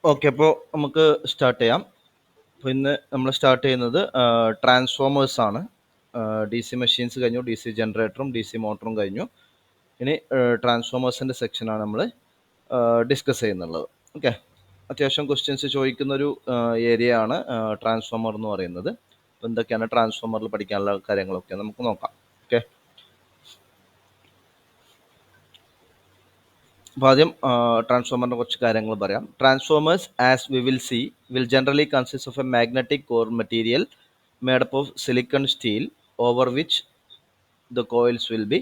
Okay, അപ്പോൾ നമുക്ക് start ചെയ്യാം. അപ്പോൾ ഇന്ന് നമ്മൾ സ്റ്റാർട്ട് ചെയ്യുന്നത് ട്രാൻസ്ഫോമേഴ്സ് ആണ്. ഡി സി മെഷീൻസ് കഴിഞ്ഞു, ഡി സി ജനറേറ്ററും ഡി സി മോട്ടറും കഴിഞ്ഞു. ഇനി ട്രാൻസ്ഫോമേഴ്സിൻ്റെ സെക്ഷനാണ് നമ്മൾ ഡിസ്കസ് ചെയ്യുന്നുള്ളത്. ഓക്കെ, അത്യാവശ്യം ക്വസ്റ്റ്യൻസ് ചോദിക്കുന്നൊരു ഏരിയ ആണ് ട്രാൻസ്ഫോമർ എന്ന് പറയുന്നത്. അപ്പോൾ എന്തൊക്കെയാണ് ട്രാൻസ്ഫോമറിൽ പഠിക്കാനുള്ള കാര്യങ്ങളൊക്കെ നമുക്ക് നോക്കാം. ഓക്കെ, അപ്പോൾ ആദ്യം ട്രാൻസ്ഫോമറിൻ്റെ കുറച്ച് കാര്യങ്ങൾ പറയാം. Transformers, as we will see, will generally consist of A magnetic core material made up of silicon steel over which the coils will be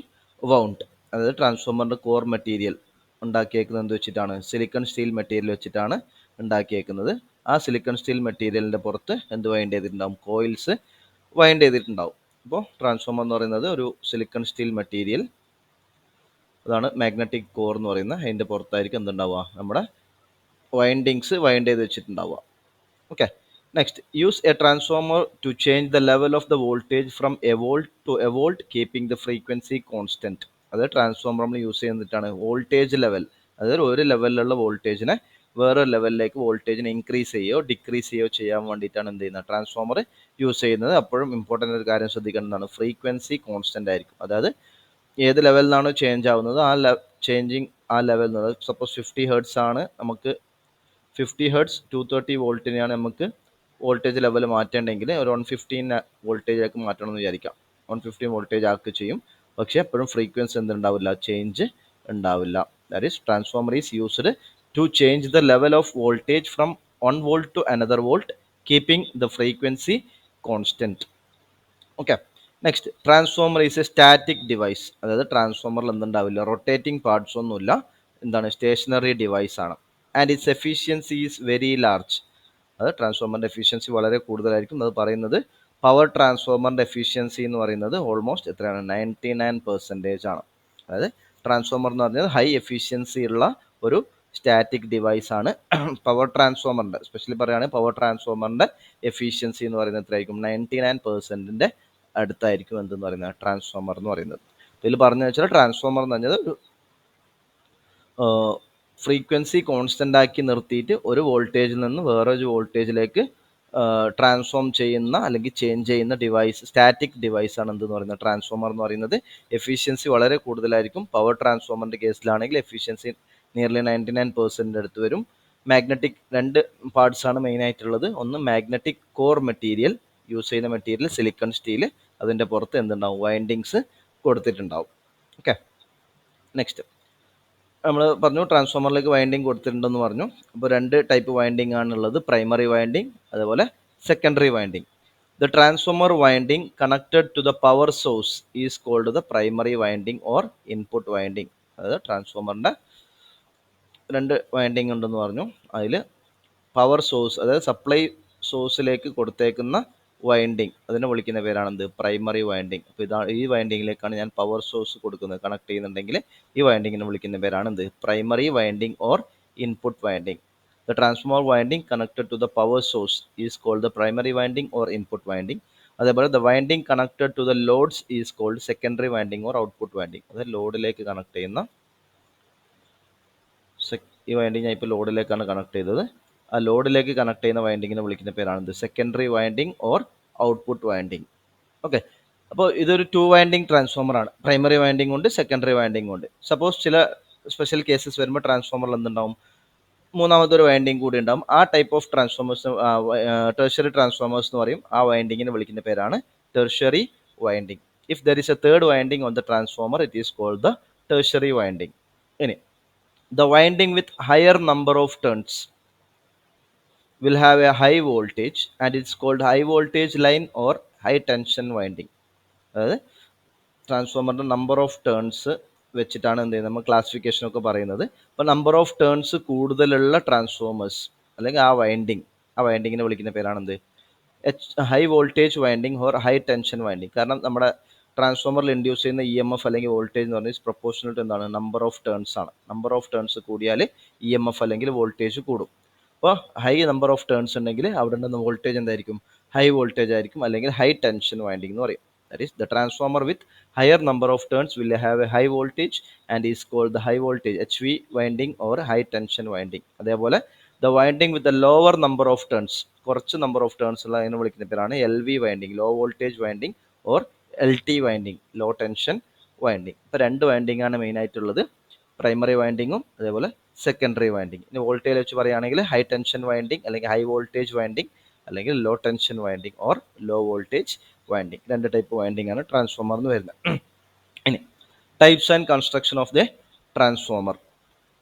wound. അതായത് ട്രാൻസ്ഫോമറിൻ്റെ കോർ മെറ്റീരിയൽ ഉണ്ടാക്കിയേക്കുന്നത് എന്ത് വെച്ചിട്ടാണ്? സിലിക്കൺ സ്റ്റീൽ മെറ്റീരിയൽ വെച്ചിട്ടാണ് ഉണ്ടാക്കിയേക്കുന്നത്. ആ സിലിക്കൺ സ്റ്റീൽ മെറ്റീരിയലിൻ്റെ പുറത്ത് എന്ത് wind ചെയ്തിട്ടുണ്ടാവും? Coils wind ചെയ്തിട്ടുണ്ടാവും. അപ്പോൾ ട്രാൻസ്ഫോമർ എന്ന് പറയുന്നത് ഒരു സിലിക്കൺ സ്റ്റീൽ മെറ്റീരിയൽ, അതാണ് മാഗ്നറ്റിക് കോർ എന്ന് പറയുന്നത്. അതിൻ്റെ പുറത്തായിരിക്കും എന്തുണ്ടാവുക? നമ്മുടെ വൈൻഡിങ്സ് വൈൻഡ് ചെയ്ത് വെച്ചിട്ടുണ്ടാവുക. Okay, next, use a transformer to change the level of the voltage from a volt to a volt, keeping the frequency constant. അതായത് ട്രാൻസ്ഫോമർ നമ്മൾ യൂസ് ചെയ്യുന്നിട്ടാണ് വോൾട്ടേജ് ലെവൽ, അതായത് ഒരു ലെവലിലുള്ള വോൾട്ടേജിനെ വേറൊരു ലെവലിലേക്ക് വോൾട്ടേജിനെ ഇൻക്രീസ് ചെയ്യുകയോ ഡിക്രീസ് ചെയ്യുകയോ ചെയ്യാൻ വേണ്ടിയിട്ടാണ് എന്ത് ചെയ്യുന്നത്? ട്രാൻസ്ഫോമർ യൂസ് ചെയ്യുന്നത്. അപ്പോഴും ഇമ്പോർട്ടൻ്റ് ഒരു കാര്യം ശ്രദ്ധിക്കേണ്ടതാണ്, ഫ്രീക്വൻസി കോൺസ്റ്റൻ്റ് ആയിരിക്കും. അതായത് ഏത് ലെവലിൽ നിന്നാണ് ചേഞ്ച് ആവുന്നത് ആ ലെവൽ എന്ന് പറയുന്നത് സപ്പോസ് 50 ഹെർട്സ് ആണ്, നമുക്ക് 50 ഹെർട്സ് 230 വോൾട്ടിനെയാണ് നമുക്ക് വോൾട്ടേജ് ലെവൽ മാറ്റേണ്ടെങ്കിൽ ഒരു 115 വോൾട്ടേജാക്കി മാറ്റണം എന്ന് വിചാരിക്കാം. 115 വോൾട്ടേജ് ആക്കി ചെയ്യും, പക്ഷേ എപ്പോഴും ഫ്രീക്വൻസി എന്തുണ്ടാവില്ല? ചേഞ്ച് ഉണ്ടാവില്ല. That is transformer is used to change the level of voltage from 1 volt to another volt, keeping the frequency constant. Okay, next, transformer is a static device. അതായത് ട്രാൻസ്ഫോമറിൽ എന്തുണ്ടാവില്ല? റൊട്ടേറ്റിംഗ് പാർട്സ് ഒന്നുമില്ല. എന്താണ്? Stationary device ആണ്. And its efficiency is very large. അത് ട്രാൻസ്ഫോമറിൻ്റെ efficiency വളരെ കൂടുതലായിരിക്കും. അത് പറയുന്നത് പവർ ട്രാൻസ്ഫോമറിൻ്റെ എഫിഷ്യൻസി എന്ന് പറയുന്നത് ഓൾമോസ്റ്റ് എത്രയാണ്? 99% ആണ്. അതായത് ട്രാൻസ്ഫോമർ എന്ന് പറഞ്ഞാൽ ഹൈ എഫിഷ്യൻസി ഉള്ള ഒരു സ്റ്റാറ്റിക് ഡിവൈസ് ആണ്. പവർ ട്രാൻസ്ഫോമറിൻ്റെ സ്പെഷ്യലി പറയുകയാണെങ്കിൽ പവർ ട്രാൻസ്ഫോമറിൻ്റെ എഫിഷ്യൻസി എന്ന് പറയുന്നത് എത്രയായിരിക്കും? 99%-ന്റെ അടുത്തായിരിക്കും എന്തെന്ന് പറയുന്നത്? ട്രാൻസ്ഫോമർ എന്ന് പറയുന്നത്. ഇതിൽ പറഞ്ഞു വെച്ചാൽ ട്രാൻസ്ഫോമർ എന്ന് പറഞ്ഞത് ഒരു ഫ്രീക്വൻസി കോൺസ്റ്റൻ്റ് ആക്കി നിർത്തിയിട്ട് ഒരു വോൾട്ടേജിൽ നിന്ന് വേറൊരു വോൾട്ടേജിലേക്ക് ട്രാൻസ്ഫോം ചെയ്യുന്ന അല്ലെങ്കിൽ ചേഞ്ച് ചെയ്യുന്ന ഡിവൈസ്, സ്റ്റാറ്റിക് ഡിവൈസ് ആണ് എന്തെന്ന് പറയുന്നത്? ട്രാൻസ്ഫോമർ എന്ന് പറയുന്നത്. എഫിഷ്യൻസി വളരെ കൂടുതലായിരിക്കും. പവർ ട്രാൻസ്ഫോമറിൻ്റെ കേസിലാണെങ്കിൽ എഫിഷ്യൻസി നിയർലി 99% അടുത്ത് വരും. മാഗ്നറ്റിക് രണ്ട് പാർട്സ് ആണ് മെയിൻ ആയിട്ടുള്ളത്. ഒന്ന് മാഗ്നറ്റിക് കോർ മെറ്റീരിയൽ, യൂസ് ചെയ്യുന്ന മെറ്റീരിയൽ സിലിക്കൺ സ്റ്റീൽ, അതിൻ്റെ പുറത്ത് എന്തുണ്ടാവും? വൈൻഡിങ്സ് കൊടുത്തിട്ടുണ്ടാവും. ഓക്കെ, നെക്സ്റ്റ് നമ്മൾ പറഞ്ഞു ട്രാൻസ്ഫോമറിലേക്ക് വൈൻഡിങ് കൊടുത്തിട്ടുണ്ടെന്ന് പറഞ്ഞു. അപ്പോൾ രണ്ട് ടൈപ്പ് വൈൻഡിങ് ആണുള്ളത്, പ്രൈമറി വൈൻഡിങ് അതുപോലെ secondary winding. The transformer winding connected to the power source is called the primary winding or input winding. അതായത് ട്രാൻസ്ഫോമറിൻ്റെ രണ്ട് വൈൻഡിങ് ഉണ്ടെന്ന് പറഞ്ഞു. അതിൽ പവർ സോഴ്സ്, അതായത് സപ്ലൈ സോഴ്സിലേക്ക് കൊടുത്തേക്കുന്ന വൈൻഡിങ്, അതിനെ വിളിക്കുന്ന പേരാണ് എന്ത്? Primary winding. അപ്പോൾ ഈ വൈൻഡിങ്ങിലേക്കാണ് ഞാൻ പവർ സോഴ്സ് കൊടുക്കുന്നത്, കണക്ട് ചെയ്യുന്നുണ്ടെങ്കിൽ ഈ വൈൻഡിങ്ങിനെ വിളിക്കുന്ന പേരാണ് എന്ത്? Primary winding or input winding. The transformer winding connected to the power source is called the primary winding or input winding. അതേപോലെ the winding connected to the loads is called secondary winding or output winding. അതായത് ലോഡിലേക്ക് connect ചെയ്യുന്ന ഈ winding ഞാൻ ഇപ്പോൾ ലോഡിലേക്കാണ് connect ചെയ്തത്. ആ ലോഡിലേക്ക് കണക്ട് ചെയ്യുന്ന വൈൻഡിങ്ങിനെ വിളിക്കുന്ന പേരാണ് secondary winding or output winding. Okay, അപ്പോൾ ഇതൊരു 2 വൈൻഡിങ് ട്രാൻസ്ഫോമർ ആണ്. പ്രൈമറി വൈൻഡിങ് ഉണ്ട്, സെക്കൻഡറി വൈൻഡിങ് ഉണ്ട്. സപ്പോസ് ചില സ്പെഷ്യൽ കേസസ് വരുമ്പോൾ ട്രാൻസ്ഫോമറിൽ എന്തുണ്ടാവും? മൂന്നാമതൊരു വൈൻഡിങ് കൂടി ഉണ്ടാവും. ആ type of transformers tertiary transformers എന്ന് പറയും. ആ വൈൻഡിങ്ങിനെ വിളിക്കുന്ന പേരാണ് tertiary winding. If there is a third winding on the transformer, it is called the tertiary winding. ഇനി the winding with higher number of turns will have a high voltage and it's called high voltage line or high tension winding. അതായത് ട്രാൻസ്ഫോമറിൻ്റെ number of turns വെച്ചിട്ടാണ് എന്ത് ചെയ്യുന്നത്? നമ്മൾ ക്ലാസിഫിക്കേഷനൊക്കെ പറയുന്നത്. അപ്പോൾ number of turns കൂടുതലുള്ള transformers അല്ലെങ്കിൽ ആ വൈൻഡിങ്ങിനെ വിളിക്കുന്ന പേരാണ് എന്ത്? High voltage winding or high tension winding. കാരണം നമ്മുടെ ട്രാൻസ്ഫോമറിൽ ഇൻഡ്യൂസ് ചെയ്യുന്ന EMF അല്ലെങ്കിൽ വോൾട്ടേജ് എന്ന് പറഞ്ഞാൽ പ്രൊപ്പോർഷണൽ ടു എന്താണ്? നമ്പർ ഓഫ് ടേൺസ് ആണ്. നമ്പർ ഓഫ് ടേൺസ് കൂടിയാൽ EMF അല്ലെങ്കിൽ വോൾട്ടേജ് കൂടും. അപ്പോൾ ഹൈ നമ്പർ ഓഫ് ടേൺസ് ഉണ്ടെങ്കിൽ അവിടെ നിന്ന് വോൾട്ടേജ് എന്തായിരിക്കും? ഹൈ വോൾട്ടേജ് ആയിരിക്കും, അല്ലെങ്കിൽ ഹൈ ടെൻഷൻ വൈൻഡിങ് എന്ന് പറയും. That is the transformer with higher number of turns will have a high voltage and is called the high voltage HV winding or high tension winding. അതേപോലെ the winding with a lower number of turns, കുറച്ച് number of turns ഉള്ള അതിനെ വിളിക്കുന്ന പേരാണ് L V winding, low voltage winding, or L T winding, low tension winding. ഇപ്പോൾ രണ്ട് winding ആണ് main ആയിട്ടുള്ളത്, പ്രൈമറി വൈൻഡിങ്ങും അതേപോലെ സെക്കൻഡറി വൈൻഡിങ്. ഇനി വോൾട്ടേജ് വെച്ച് പറയുകയാണെങ്കിൽ ഹൈ ടെൻഷൻ വൈൻഡിങ് അല്ലെങ്കിൽ ഹൈ വോൾട്ടേജ് വൈൻഡിങ് അല്ലെങ്കിൽ low tension winding or low voltage winding. രണ്ട് ടൈപ്പ് വൈൻഡിങ് ആണ് ട്രാൻസ്ഫോമർ എന്ന് വരുന്നത്. ഇനി types and construction of the transformer.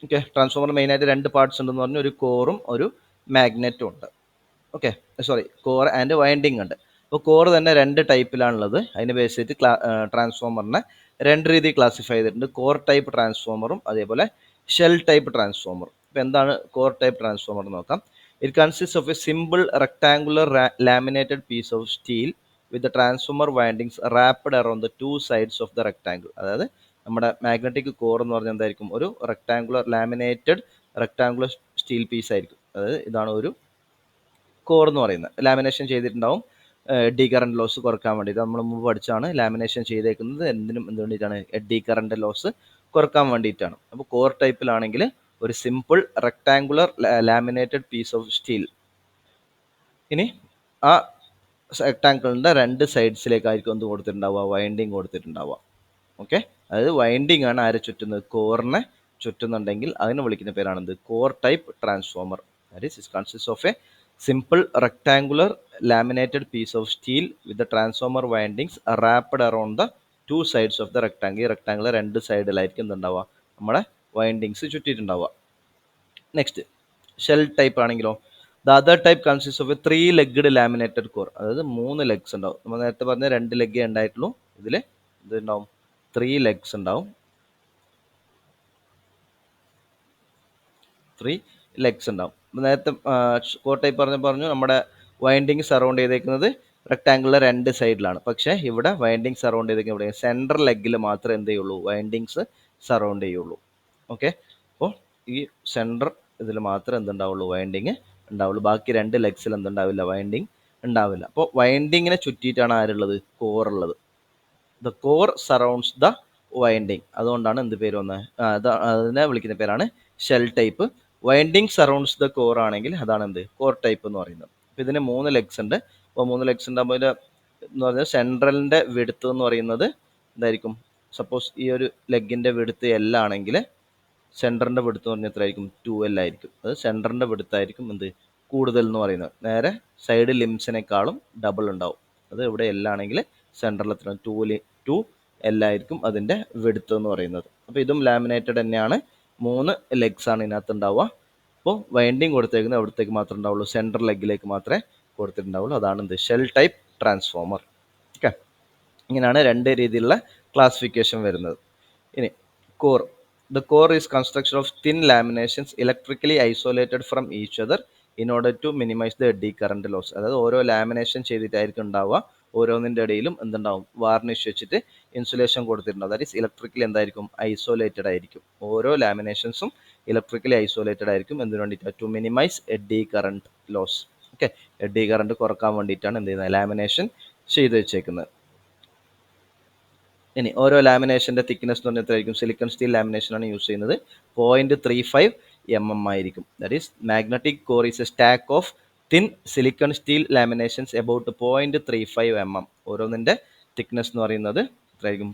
Okay, transformer മെയിനായിട്ട് രണ്ട് പാർട്സ് ഉണ്ടെന്ന് പറഞ്ഞു, ഒരു കോറും ഒരു മാഗ്നറ്റും ഉണ്ട്. Okay, sorry, core and winding ഉണ്ട്. അപ്പോൾ കോർ തന്നെ രണ്ട് ടൈപ്പിലാണുള്ളത്. അതിന് ബേസ് ചെയ്തിട്ട് ട്രാൻസ്ഫോമറിനെ രണ്ട് രീതി ക്ലാസിഫൈ ചെയ്തിട്ടുണ്ട്, കോർ ടൈപ്പ് ട്രാൻസ്ഫോമറും അതേപോലെ ഷെൽ ടൈപ്പ് ട്രാൻസ്ഫോമറും. ഇപ്പോൾ എന്താണ് കോർ ടൈപ്പ് ട്രാൻസ്ഫോമർ എന്ന് നോക്കാം. It consist of a simple rectangular laminated piece of steel with the transformer windings wrapped around the two sides of the rectangle. അതായത് നമ്മുടെ മാഗ്നറ്റിക് കോർ എന്ന് പറഞ്ഞാൽ എന്തായിരിക്കും, ഒരു rectangular laminated rectangular steel piece ആയിരിക്കും. അതായത് ഇതാണ് ഒരു കോർ എന്ന് പറയുന്നത്. ലാമിനേഷൻ ചെയ്തിട്ടുണ്ടാവും എഡ്ഡി കറണ്ട് ലോസ് കുറക്കാൻ വേണ്ടിയിട്ട്. നമ്മൾ മുമ്പ് പഠിച്ചാണ് ലാമിനേഷൻ ചെയ്തേക്കുന്നത് എന്ത് വേണ്ടിയിട്ടാണ്, എഡ്ഡി കറണ്ട് ലോസ് കുറക്കാൻ വേണ്ടിയിട്ടാണ്. അപ്പോൾ കോർ ടൈപ്പിലാണെങ്കിൽ ഒരു simple rectangular laminated piece of steel. ഇനി ആ റെക്ടാങ്കിളിൻ്റെ രണ്ട് സൈഡ്സിലേക്കായിരിക്കും എന്ത് കൊടുത്തിട്ടുണ്ടാവുക, വൈൻഡിങ് കൊടുത്തിട്ടുണ്ടാവുക. ഓക്കെ, അതായത് വൈൻഡിങ് ആണ് ആരെ ചുറ്റുന്നത്, കോറിനെ ചുറ്റുന്നുണ്ടെങ്കിൽ അതിനെ വിളിക്കുന്ന പേരാണ് എന്ത്, core type transformer. That is it consist of a simple rectangular laminated piece of steel with the transformer windings wrapped around the two sides of the rectangle. ഈ റെക്ടാങ്കിൾ രണ്ട് സൈഡിലായിരിക്കും എന്തുണ്ടാവുക, നമ്മുടെ വൈൻഡിങ്സ് ചുറ്റിയിട്ടുണ്ടാവുക. നെക്സ്റ്റ് ഷെൽ ടൈപ്പ് ആണെങ്കിലോ, the other type consist of A 3 legged laminated core. അതായത് 3 legs ഉണ്ടാവും. നമ്മൾ നേരത്തെ പറഞ്ഞ 2 leg ഉണ്ടായിട്ടുള്ളൂ, ഇതിൽ ഇതുണ്ടാവും 3 legs ഉണ്ടാവും. 3 legs ഉണ്ടാവും. നേരത്തെ കോർ ടൈപ്പ് പറഞ്ഞു നമ്മുടെ വൈൻഡിങ് സറൗണ്ട് ചെയ്തേക്കുന്നത് റെക്ടാങ്കിളിലെ രണ്ട് സൈഡിലാണ്. പക്ഷേ ഇവിടെ വൈൻഡിങ് സറൗണ്ട് ചെയ്തേക്കുന്നത് ഇവിടെ സെൻട്രൽ ലെഗിൽ മാത്രമേ എന്ത് ചെയ്യുള്ളൂ, വൈൻഡിങ്സ് സറൗണ്ട് ചെയ്യുള്ളൂ. ഓക്കെ, അപ്പോൾ ഈ സെൻട്രൽ ഇതിൽ മാത്രമേ എന്തുണ്ടാവുള്ളൂ, വൈൻഡിങ് ഉണ്ടാവുള്ളൂ. ബാക്കി രണ്ട് ലെഗ്സിൽ എന്തുണ്ടാവില്ല, വൈൻഡിങ് ഉണ്ടാവില്ല. അപ്പോൾ വൈൻഡിങ്ങിനെ ചുറ്റിയിട്ടാണ് ആരുള്ളത്, കോർ ഉള്ളത്. The core surrounds the winding. അതുകൊണ്ടാണ് എന്ത് പേര് വന്നത്, അതിനെ വിളിക്കുന്ന പേരാണ് shell type. Winding surrounds the core ആണെങ്കിൽ അതാണ് എന്ത്, കോർ ടൈപ്പ് എന്ന് പറയുന്നത്. അപ്പോൾ ഇതിന് 3 ലെഗ്സ് ഉണ്ട്. അപ്പോൾ 3 ലെഗ്സ് ഉണ്ടാകുമ്പോൾ എന്ന് പറഞ്ഞാൽ സെൻട്രലിൻ്റെ വിഡ്ത്ത് എന്ന് പറയുന്നത് എന്തായിരിക്കും, സപ്പോസ് ഈ ഒരു ലെഗിൻ്റെ വിഡ്ത്ത് L ആണെങ്കിൽ സെൻറ്ററിൻ്റെ വിഡ്ത്ത് എന്ന് പറഞ്ഞാൽ എത്രയായിരിക്കും, 2L ആയിരിക്കും. അത് സെൻറ്ററിൻ്റെ വിഡ്ത്ത് ആയിരിക്കും എന്ത്, കൂടുതൽ എന്ന് പറയുന്നത്. നേരെ സൈഡ് ലിംസിനേക്കാളും ഡബിൾ ഉണ്ടാവും. അത് ഇവിടെ L ആണെങ്കിൽ സെൻറ്ററിൽ എത്ര, 2L ആയിരിക്കും അതിൻ്റെ വിഡ്ത്ത് എന്ന് പറയുന്നത്. അപ്പോൾ ഇതും ലാമിനേറ്റഡ് തന്നെയാണ്. 3 ലെഗ്സ് ആണ് ഇതിനകത്ത് ഉണ്ടാവുക. അപ്പോൾ വൈൻഡിങ് കൊടുത്തേക്കുന്നത് അവിടത്തേക്ക് മാത്രമേ ഉണ്ടാവുള്ളൂ, സെൻട്രൽ ലെഗിലേക്ക് മാത്രമേ കൊടുത്തിട്ടുണ്ടാവുള്ളൂ. അതാണ് എന്ത്, ഷെൽ ടൈപ്പ് ട്രാൻസ്ഫോമർ. ഓക്കെ, ഇങ്ങനെയാണ് രണ്ട് രീതിയിലുള്ള ക്ലാസിഫിക്കേഷൻ വരുന്നത്. ഇനി core. The core is construction of thin laminations electrically isolated from each other in order to minimize the eddy current loss. അതായത് ഓരോ ലാമിനേഷൻ ചെയ്തിട്ടായിരിക്കും ഉണ്ടാവുക. ഓരോന്നിൻ്റെ ഇടയിലും എന്തുണ്ടാവും, വാർണിഷ് വെച്ചിട്ട് ഇൻസുലേഷൻ കൊടുത്തിട്ടുണ്ടാവും. ദാറ്റ് ഈസ് ഇലക്ട്രിക്കലി എന്തായിരിക്കും, ഐസോലേറ്റഡ് ആയിരിക്കും. ഓരോ ലാമിനേഷൻസും ഇലക്ട്രിക്കലി ഐസോലേറ്റഡ് ആയിരിക്കും. എന്തിനു വേണ്ടിയിട്ടാണ്, to minimise eddy current loss. Okay, eddy current കുറക്കാൻ വേണ്ടിയിട്ടാണ് എന്ത് ചെയ്യുന്നത്, ലാമിനേഷൻ ചെയ്ത് വെച്ചേക്കുന്നത്. ഇനി ഓരോ ലാമിനേഷൻ്റെ തിക്നെസ് എന്ന് പറഞ്ഞാൽ എത്രയായിരിക്കും, സിലിക്കൺ സ്റ്റീൽ ലാമിനേഷനാണ് യൂസ് ചെയ്യുന്നത്, 0.35 mm ആയിരിക്കും. That is magnetic core is a stack of thin silicon steel laminations about 0.35 mm. ഓരോന്നിൻ്റെ തിക്നെസ് എന്ന് പറയുന്നത് എത്രയായിരിക്കും,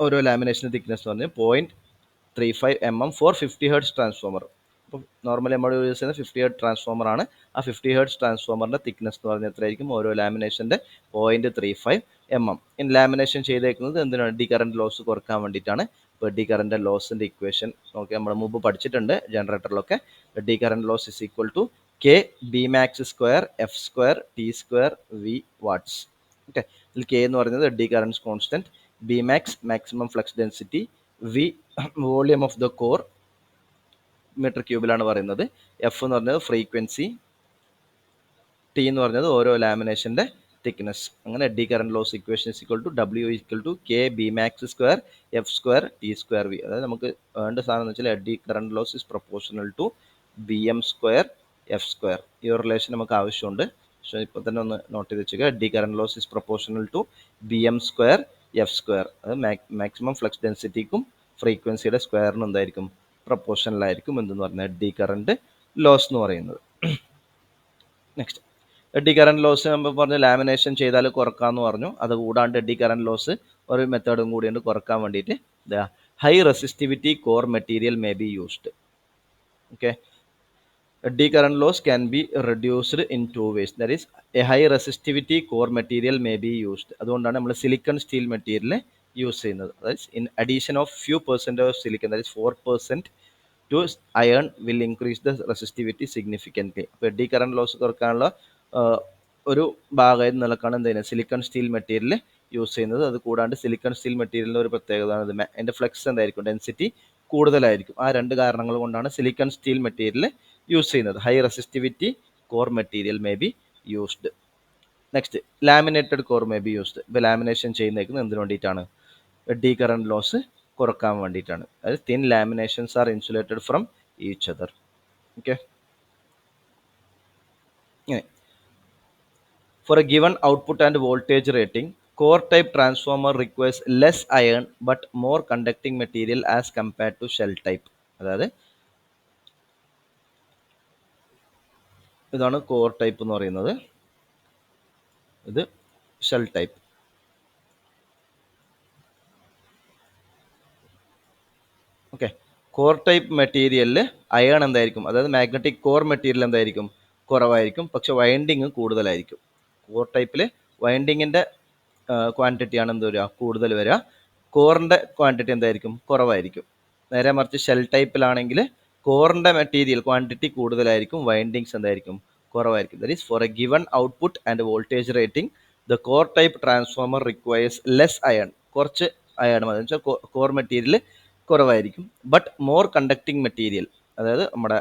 ഓരോ ലാമിനേഷൻ്റെ തിക്നെസ് എന്ന് പറഞ്ഞാൽ 0.35 mm ഫോർ 50 ഹെർട്സ് ട്രാൻസ്ഫോമർ. അപ്പോൾ നോർമലി നമ്മൾ യൂസ് ചെയ്യുന്ന 50 ഹെർട്സ് ട്രാൻസ്ഫോമറാണ്. ആ 50 ഹെർട്സ് ട്രാൻസ്ഫോമറിൻ്റെ തിക്നെസ് എന്ന് പറഞ്ഞാൽ എത്രയായിരിക്കും, ഓരോ ലാമിനേഷൻ്റെ 0.35 mm. ഇനി ലാമിനേഷൻ ചെയ്തേക്കുന്നത് എന്തിനാണ്, എഡ്ഡി കറണ്ട് ലോസ് കുറക്കാൻ വേണ്ടിയിട്ടാണ്. ഇപ്പോൾ എഡ്ഡി കറണ്ട് ലോസിൻ്റെ ഇക്വേഷൻ നോക്കി നമ്മൾ മുമ്പ് പഠിച്ചിട്ടുണ്ട് ജനറേറ്ററിലൊക്കെ. Eddy current loss is equal to K Bmax square F square T square V watts. Okay, ഇതിൽ K എന്ന് പറയുന്നത് eddy currents constant, Bmax maximum flux density, V volume of the core metre ക്യൂബിലാണ് പറയുന്നത്, എഫ് എന്ന് പറഞ്ഞത് frequency, T എന്ന് പറഞ്ഞത് ഓരോ ലാമിനേഷൻ്റെ തിക്നെസ്. അങ്ങനെ eddy current loss equation is equal to W equal to K Bmax square F square T square V. അതായത് നമുക്ക് വേണ്ട സാധനം എന്ന് വെച്ചാൽ eddy current loss is proportional to BM square F square. ഈ ഒരു റിലേഷൻ നമുക്ക് ആവശ്യമുണ്ട്. പക്ഷേ ഇപ്പോൾ തന്നെ ഒന്ന് നോട്ട് ചെയ്ത് വെച്ചേക്കുക. Eddy current loss is proportional to BM square F square. അത് മാക്സിമം ഫ്ലക്സ് ഡെൻസിറ്റിക്കും ഫ്രീക്വൻസിയുടെ സ്ക്വയറിനും എന്തായിരിക്കും, പ്രൊപ്പോർഷണലായിരിക്കും എന്തെന്ന് പറഞ്ഞാൽ എഡ്ഡി കറണ്ട് ലോസ് എന്ന് പറയുന്നത്. നെക്സ്റ്റ് എഡ്ഡി കറന്റ് ലോസ് നമ്മൾ പറഞ്ഞു ലാമിനേഷൻ ചെയ്താൽ കുറക്കാമെന്ന് പറഞ്ഞു. അത് കൂടാണ്ട് എഡ്ഡി കറന്റ് ലോസ് ഒരു മെത്തേഡും കൂടിയുണ്ട് കുറക്കാൻ വേണ്ടിയിട്ട്. High resistivity core material may be used. Okay, eddy current loss can be reduced in two ways. That is a high resistivity core material may be used. അതുകൊണ്ടാണ് നമ്മൾ സിലിക്കൺ സ്റ്റീൽ മെറ്റീരിയൽ യൂസ് ചെയ്യുന്നത്. അതായത് in addition of few percent of silicon, that is 4% to iron will increase the resistivity significantly. അപ്പോൾ eddy current loss കുറക്കാനുള്ള ഒരു ഭാഗം നിലക്കാണ് എന്ത് ചെയ്യുന്നത്, സിലിക്കൺ സ്റ്റീൽ മെറ്റീരിയൽ യൂസ് ചെയ്യുന്നത്. അത് കൂടാണ്ട് സിലിക്കൺ സ്റ്റീൽ മെറ്റീരിയലിൻ്റെ ഒരു പ്രത്യേകത അതിൻ്റെ ഫ്ലെക്സ് എന്തായിരിക്കും, ഡെൻസിറ്റി കൂടുതലായിരിക്കും. ആ രണ്ട് കാരണങ്ങൾ കൊണ്ടാണ് സിലിക്കൺ സ്റ്റീൽ മെറ്റീരിയൽ യൂസ് ചെയ്യുന്നത്. High resistivity core material may be used. Next laminated core may be used. ഇപ്പോൾ ലാമിനേഷൻ ചെയ്യുന്നേക്കുന്നത് എന്തിനു വേണ്ടിയിട്ടാണ്, എഡ്ഡി കറന്റ് ലോസ് കുറക്കാൻ വേണ്ടിയിട്ടാണ്. അതായത് thin laminations are insulated from each other. Okay, for a given output and voltage rating, core type transformer requires less iron but more conducting material as compared to shell type. അതായത് ഇതാണ് core type എന്ന് പറയുന്നത്, ഇത് shell type. Okay, core type മെറ്റീരിയലിൽ iron എന്തായിരിക്കും, അതായത് magnetic core material എന്തായിരിക്കും, കുറവായിരിക്കും, പക്ഷെ വൈൻഡിങ് കൂടുതലായിരിക്കും. കോർ ടൈപ്പിൽ വൈൻഡിങ്ങിൻ്റെ ക്വാണ്ടിറ്റിയാണ് എന്ത് വരിക, കൂടുതൽ വരിക. കോറിൻ്റെ ക്വാണ്ടിറ്റി എന്തായിരിക്കും, കുറവായിരിക്കും. നേരെ മറിച്ച് ഷെൽ ടൈപ്പിലാണെങ്കിൽ കോറിൻ്റെ മെറ്റീരിയൽ ക്വാണ്ടിറ്റി കൂടുതലായിരിക്കും, വൈൻഡിങ്സ് എന്തായിരിക്കും, കുറവായിരിക്കും. That is for a given output and voltage rating the core type transformer requires less iron. കുറച്ച് അയൺ എന്ന് വെച്ചാൽ കോർ മെറ്റീരിയൽ കുറവായിരിക്കും. ബട്ട് മോർ കണ്ടക്ടിങ് മെറ്റീരിയൽ, അതായത് നമ്മുടെ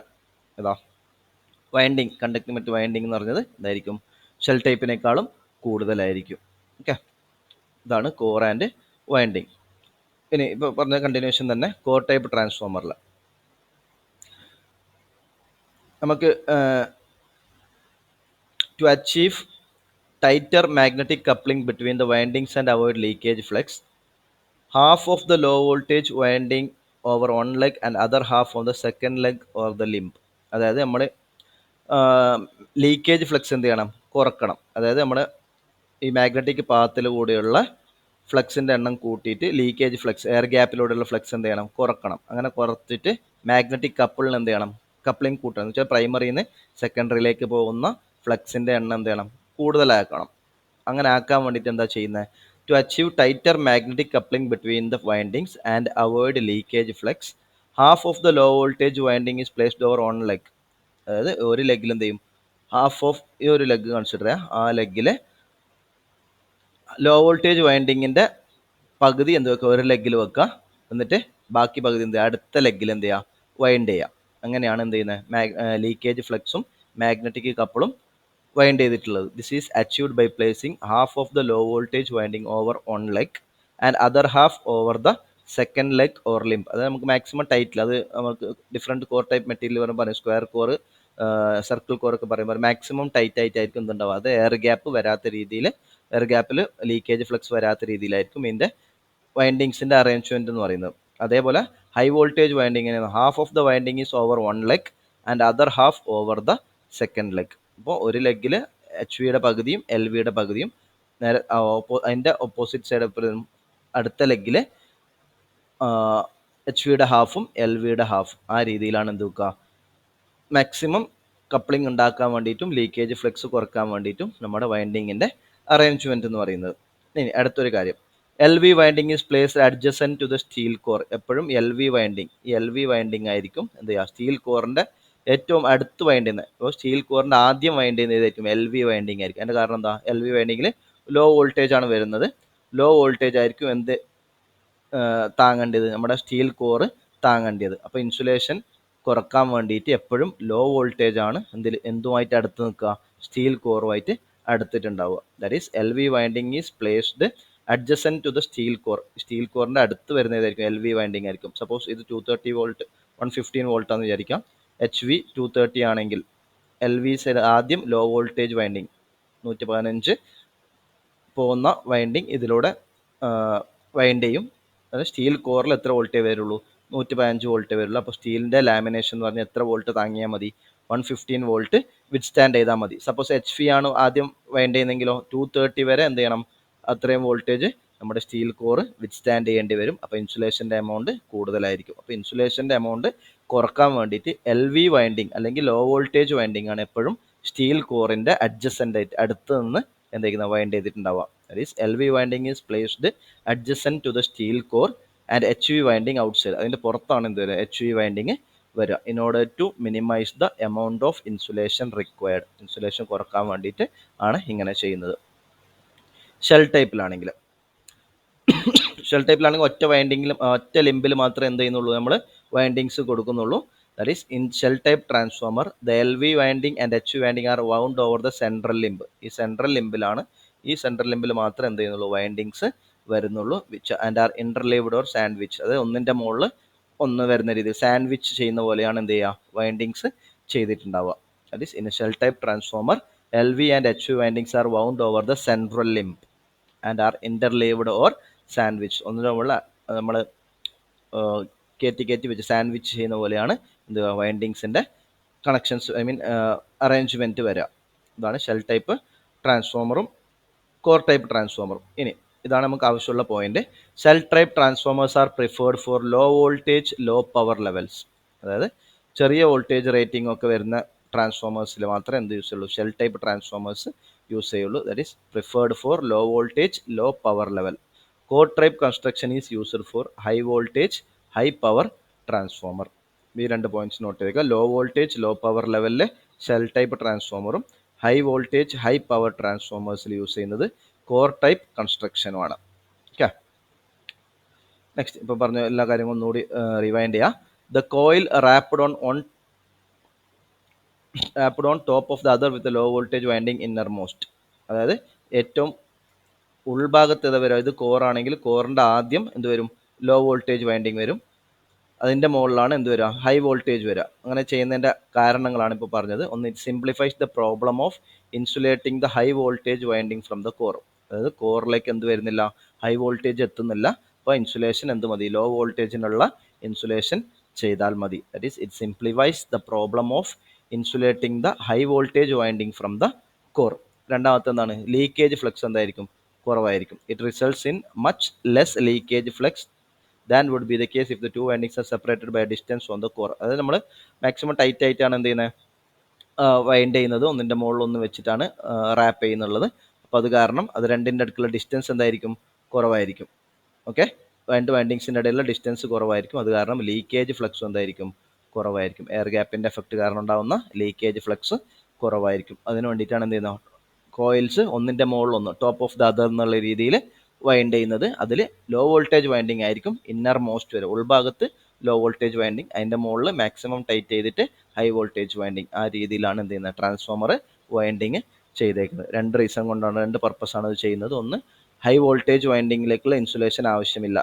ഏതാ വൈൻഡിങ്, കണ്ടക്ടിങ് വൈൻഡിങ് എന്ന് പറഞ്ഞത് എന്തായിരിക്കും, ഷെൽ ടൈപ്പിനേക്കാളും കൂടുതലായിരിക്കും. ഓക്കെ, ഇതാണ് കോർ ആൻഡ് വൈൻഡിങ്. ഇനി ഇപ്പോൾ പറഞ്ഞ കണ്ടിന്യൂഷൻ തന്നെ കോർ ടൈപ്പ് ട്രാൻസ്ഫോമറിൽ നമുക്ക് to achieve tighter magnetic coupling between the windings and avoid leakage flux, half of the low voltage winding over one leg and other half on the second leg or the limb. അതായത് നമ്മൾ leakage flux എന്ത് ചെയ്യണം, കുറക്കണം. അതായത് നമ്മൾ ഈ magnetic പാത്തിൽ കൂടെയുള്ള ഫ്ലക്സിൻ്റെ എണ്ണം കൂട്ടിയിട്ട് ലീക്കേജ് ഫ്ലക്സ്, എയർ ഗ്യാപ്പിലൂടെയുള്ള ഫ്ലക്സ് എന്ത് ചെയ്യണം, കുറക്കണം. അങ്ങനെ കുറച്ചിട്ട് മാഗ്നറ്റിക് കപ്പിളിന് എന്ത് ചെയ്യണം, കപ്ലിംഗ് കൂട്ടണം. എന്ന് വെച്ചാൽ പ്രൈമറിയിൽ നിന്ന് സെക്കൻഡറിയിലേക്ക് പോകുന്ന ഫ്ലക്സിൻ്റെ എണ്ണം എന്ത് ചെയ്യണം, കൂടുതലാക്കണം. അങ്ങനെ ആക്കാൻ വേണ്ടിയിട്ട് എന്താ ചെയ്യുന്നത്, to achieve tighter magnetic coupling between the windings and avoid leakage flux, half of the low voltage winding is placed over one leg. അതായത് ഒരു ലെഗിൽ എന്ത് ചെയ്യും, ഹാഫ് ഓഫ് ഈ ഒരു ലെഗ് കൺസിഡർ ചെയ്യുക, ആ ലെഗിൽ ലോ വോൾട്ടേജ് വൈൻഡിങ്ങിൻ്റെ പകുതി എന്ത് വെക്കുക, ഒരു ലെഗിൽ വെക്കുക. എന്നിട്ട് ബാക്കി പകുതി എന്ത് ചെയ്യുക, അടുത്ത ലെഗിൽ എന്ത് ചെയ്യുക, വൈൻഡ് ചെയ്യുക. അങ്ങനെയാണ് എന്ത് ചെയ്യുന്നത്, ലീക്കേജ് ഫ്ലക്സും മാഗ്നറ്റിക് കപ്പിളും വൈൻഡ് ചെയ്തിട്ടുള്ളത്. This is achieved by placing half of the low voltage winding over one leg and other half over the second leg or limb. അത് നമുക്ക് മാക്സിമം ടൈറ്റിൽ, അത് നമുക്ക് ഡിഫറെൻറ്റ് കോർ ടൈപ്പ് മെറ്റീരിയൽ പറയുമ്പോൾ square core, circle core ഒക്കെ പറയുമ്പോൾ maximum tight ആയിട്ടായിരിക്കും എന്തുണ്ടാവുക, അത് air gap വരാത്ത രീതിയിൽ, എയർ ഗ്യാപ്പിൽ ലീക്കേജ് ഫ്ലക്സ് വരാത്ത രീതിയിലായിരിക്കും ഇതിൻ്റെ വൈൻഡിങ്സിൻ്റെ അറേഞ്ച്മെൻറ്റ് എന്ന് പറയുന്നത്. അതേപോലെ ഹൈ വോൾട്ടേജ് വൈൻഡിങ്ങിന് half of the winding is over one leg and other half over the second leg. അപ്പോൾ ഒരു ലെഗിൽ എച്ച് വിയുടെ പകുതിയും എൽ വിയുടെ പകുതിയും, നേരെ അതിൻ്റെ ഓപ്പോസിറ്റ് സൈഡ് അടുത്ത ലെഗിൽ എച്ച് വിയുടെ ഹാഫും എൽ വിയുടെ ഹാഫ്, ആ രീതിയിലാണ് എന്ത് വെക്കുക, മാക്സിമം കപ്ലിംഗ് ഉണ്ടാക്കാൻ വേണ്ടിയിട്ടും ലീക്കേജ് ഫ്ലക്സ് കുറക്കാൻ വേണ്ടിയിട്ടും നമ്മുടെ വൈൻഡിങ്ങിൻ്റെ അറേഞ്ച്മെൻറ്റ് എന്ന് പറയുന്നത്. ഇനി അടുത്തൊരു കാര്യം, L V winding is placed adjacent to the steel core. എപ്പോഴും എൽ വി വൈൻഡിങ്, ഈ എൽ വി വൈൻഡിങ് ആയിരിക്കും എന്ത് ചെയ്യുക, സ്റ്റീൽ കോറിൻ്റെ ഏറ്റവും അടുത്ത് വൈൻഡ് ചെയ്യുന്നത്. അപ്പോൾ സ്റ്റീൽ കോറിൻ്റെ ആദ്യം വൈൻഡ് ചെയ്യുന്നത് ഏതായിരിക്കും, എൽ വി വൈൻഡിങ് ആയിരിക്കും. അതിൻ്റെ കാരണം എന്താ, എൽ വി വൈൻഡിങ്ങിൽ ലോ വോൾട്ടേജ് ആണ് വരുന്നത്. ലോ വോൾട്ടേജ് ആയിരിക്കും എന്ത് താങ്ങേണ്ടത്, നമ്മുടെ സ്റ്റീൽ കോറ് താങ്ങേണ്ടത്. അപ്പോൾ ഇൻസുലേഷൻ കുറക്കാൻ വേണ്ടിയിട്ട് എപ്പോഴും ലോ വോൾട്ടേജ് ആണ് എന്തുമായിട്ട് അടുത്ത് നിൽക്കുക, സ്റ്റീൽ കോറുമായിട്ട് അടുത്തിട്ടുണ്ടാവുക. That is L V winding is placed adjacent to the steel core. Steel കോറിൻ്റെ അടുത്ത് വരുന്നതായിരിക്കും എൽ വി വൈൻഡിങ് ആയിരിക്കും. സപ്പോസ് ഇത് 230 വോൾട്ട് 115 വോൾട്ടാന്ന് വിചാരിക്കാം. എച്ച് വി 230 ആണെങ്കിൽ എൽ വി സൈഡ് ആദ്യം ലോ വോൾട്ടേജ് വൈൻഡിങ് 115 പോകുന്ന വൈൻഡിങ് ഇതിലൂടെ വൈൻഡ് ചെയ്യും. അതായത് സ്റ്റീൽ കോറിൽ എത്ര വോൾട്ടേ വരുള്ളൂ, 115 വോൾട്ട് വരുള്ളൂ. അപ്പോൾ സ്റ്റീലിൻ്റെ ലാമിനേഷൻ എന്ന് പറഞ്ഞാൽ എത്ര വോൾട്ട് താങ്ങിയാൽ മതി? 115 വോൾട്ട് വിത്ത്സ്റ്റാൻഡ് ചെയ്താൽ മതി. സപ്പോസ് HP ആണ് ആദ്യം വേണ്ടതെങ്കിലോ 230 വരെ എന്ത് ചെയ്യണം? അത്രയും വോൾട്ടേജ് നമ്മുടെ സ്റ്റീൽ കോർ വിത്ത്സ്റ്റാൻഡ് ചെയ്യേണ്ടി വരും. അപ്പോൾ ഇൻസുലേഷൻ്റെ എമൗണ്ട് കൂടുതലായിരിക്കും. അപ്പോൾ ഇൻസുലേഷൻ്റെ എമൗണ്ട് കുറക്കാൻ വേണ്ടിയിട്ട് LV വൈൻഡിങ് അല്ലെങ്കിൽ ലോ വോൾട്ടേജ് വൈൻഡിങ് ആണ് എപ്പോഴും സ്റ്റീൽ കോറിൻ്റെ അഡ്ജസൻ്റ് ആയിട്ട് അടുത്ത് നിന്ന് എന്തെങ്കിലും വൈൻഡ് ചെയ്തിട്ടുണ്ടാവുക. That is LV winding is placed adjacent to the steel core and HV winding outside. അതിൻ്റെ പുറത്താണ് എന്ത് വരിക? HV വൈൻഡിങ് വരിക. In order to minimise the amount of insulation required. Insulation കുറക്കാൻ വേണ്ടിയിട്ട് ആണ് ഇങ്ങനെ ചെയ്യുന്നത്. ഷെൽ ടൈപ്പിലാണെങ്കിൽ ഒറ്റ വൈൻഡിങ്ങിലും ഒറ്റ ലിമ്പിൽ മാത്രമേ എന്ത് ചെയ്യുന്നുള്ളൂ? നമ്മൾ വൈൻഡിങ്സ് കൊടുക്കുന്നുള്ളൂ. That is in shell type transformer the LV winding and HV winding are wound over the central limb. ഈ സെൻട്രൽ ലിമ്പിൽ മാത്രം എന്ത് ചെയ്യുന്നുള്ളൂ? വൈൻഡിങ്സ് വരുന്നുള്ളൂ. Which and are interleaved or sandwich. അതായത് ഒന്നിൻ്റെ മുകളിൽ ഒന്ന് വരുന്ന രീതിയിൽ സാൻഡ്വിച്ച് ചെയ്യുന്ന പോലെയാണ് എന്ത് ചെയ്യുക? വൈൻഡിങ്സ് ചെയ്തിട്ടുണ്ടാവുക. That is in shell type transformer LV and HV windings are wound over the central limb and are interleaved or sandwich. ഒന്നിൻ്റെ മുകളിൽ നമ്മൾ കയറ്റി വെച്ച് സാൻഡ്വിച്ച് ചെയ്യുന്ന പോലെയാണ് എന്ത് വൈൻഡിങ്സിൻ്റെ കണക്ഷൻസ് അറേഞ്ച്മെൻറ്റ് വരിക. ഇതാണ് ഷെൽ ടൈപ്പ് ട്രാൻസ്ഫോമറും കോർ ടൈപ്പ് ട്രാൻസ്ഫോമറും. ഇനി ഇതാണ് നമുക്ക് ആവശ്യമുള്ള point. Shell type transformers are preferred for low voltage low power levels. അതായത് ചെറിയ വോൾട്ടേജ് റേറ്റിംഗ് ഒക്കെ വരുന്ന ട്രാൻസ്ഫോമേഴ്സിൽ മാത്രമേ എന്ത് യൂസ് ചെയ്യുള്ളൂ? ഷെൽ ടൈപ്പ് ട്രാൻസ്ഫോമേഴ്സ് യൂസ് ചെയ്യുള്ളൂ. That is preferred for low voltage low power level. Core type construction is used for high voltage high power transformer. ഈ രണ്ട് പോയിന്റ്സ് നോട്ട് ചെയ്തേക്കുക. ലോ വോൾട്ടേജ് ലോ പവർ ലെവലിലെ shell type ട്രാൻസ്ഫോമറും high voltage high power ട്രാൻസ്ഫോമേഴ്സിൽ use ചെയ്യുന്നത് core type കൺസ്ട്രക്ഷനുമാണ്. Okay, next ഇപ്പോൾ പറഞ്ഞ എല്ലാ കാര്യങ്ങളും ഒന്നുകൂടി റിവൈൻഡ് ചെയ്യാം. The coil wrapped on top of the other with law voltage winding innermost. അതായത് ഏറ്റവും ഉൾഭാഗത്ത് ഏതാ വരും? ഇത് കോറാണെങ്കിൽ കോറിൻ്റെ ആദ്യം എന്ത് വരും? ലോ വോൾട്ടേജ് വൈൻഡിങ് വരും. അതിൻ്റെ മുകളിലാണ് എന്ത് വരിക? ഹൈ വോൾട്ടേജ് വരിക. അങ്ങനെ ചെയ്യുന്നതിൻ്റെ കാരണങ്ങളാണ് ഇപ്പോൾ പറഞ്ഞത്. ഒന്ന്, it simplifies the problem of insulating the high voltage winding from the core. അതായത് കോറിലേക്ക് എന്ത് വരുന്നില്ല? ഹൈ വോൾട്ടേജ് എത്തുന്നില്ല. അപ്പോൾ ഇൻസുലേഷൻ എന്ത് മതി? ലോ വോൾട്ടേജിനുള്ള ഇൻസുലേഷൻ ചെയ്താൽ മതി. That is it simplifies the problem of insulating the high voltage winding from the core. രണ്ടാമത്തെ എന്താണ്? ലീക്കേജ് ഫ്ലക്സ് എന്തായിരിക്കും? കുറവായിരിക്കും. It results in much less leakage flux than would be the case if the two windings are separated by distance on the core. അതായത് നമ്മൾ maximum tight ആയിട്ടാണ് എന്ത് ചെയ്യുന്നത്? Wind ചെയ്യുന്നത്. ഒന്നിൻ്റെ മുകളിൽ ഒന്ന് വെച്ചിട്ടാണ് റാപ്പ് ചെയ്യുന്നുള്ളത്. അപ്പോൾ അത് കാരണം അത് രണ്ടിൻ്റെ അടുക്കുള്ള ഡിസ്റ്റൻസ് എന്തായിരിക്കും? കുറവായിരിക്കും. ഓക്കെ, രണ്ട് വൈൻഡിങ്സിൻ്റെ ഇടയിലുള്ള ഡിസ്റ്റൻസ് കുറവായിരിക്കും. അത് കാരണം ലീക്കേജ് ഫ്ലക്സ് എന്തായിരിക്കും? കുറവായിരിക്കും. എയർ ഗ്യാപ്പിൻ്റെ എഫക്റ്റ് കാരണം ഉണ്ടാകുന്ന ലീക്കേജ് ഫ്ലക്സ് കുറവായിരിക്കും. അതിന് വേണ്ടിയിട്ടാണ് എന്ത് ചെയ്യുന്നത്? കോയിൽസ് ഒന്നിൻ്റെ മുകളിൽ ഒന്ന് ടോപ്പ് ഓഫ് ദ അതർ എന്നുള്ള രീതിയിൽ വൈൻഡ് ചെയ്യുന്നത്. അതിൽ ലോ വോൾട്ടേജ് വൈൻഡിങ് ആയിരിക്കും ഇന്നർ മോസ്റ്റ് വരെ. ഉൾഭാഗത്ത് ലോ വോൾട്ടേജ് വൈൻഡിങ്, അതിൻ്റെ മുകളിൽ മാക്സിമം ടൈറ്റ് ചെയ്തിട്ട് ഹൈ വോൾട്ടേജ് വൈൻഡിങ്. ആ രീതിയിലാണ് എന്ത് ചെയ്യുന്നത്? ട്രാൻസ്ഫോമർ വൈൻഡിങ് ചെയ്തേക്കുന്നത്. രണ്ട് റീസൺ കൊണ്ടാണ്, രണ്ട് പർപ്പസാണ് അത് ചെയ്യുന്നത്. ഒന്ന്, ഹൈ വോൾട്ടേജ് വൈൻഡിങ്ങിലേക്കുള്ള ഇൻസുലേഷൻ ആവശ്യമില്ല.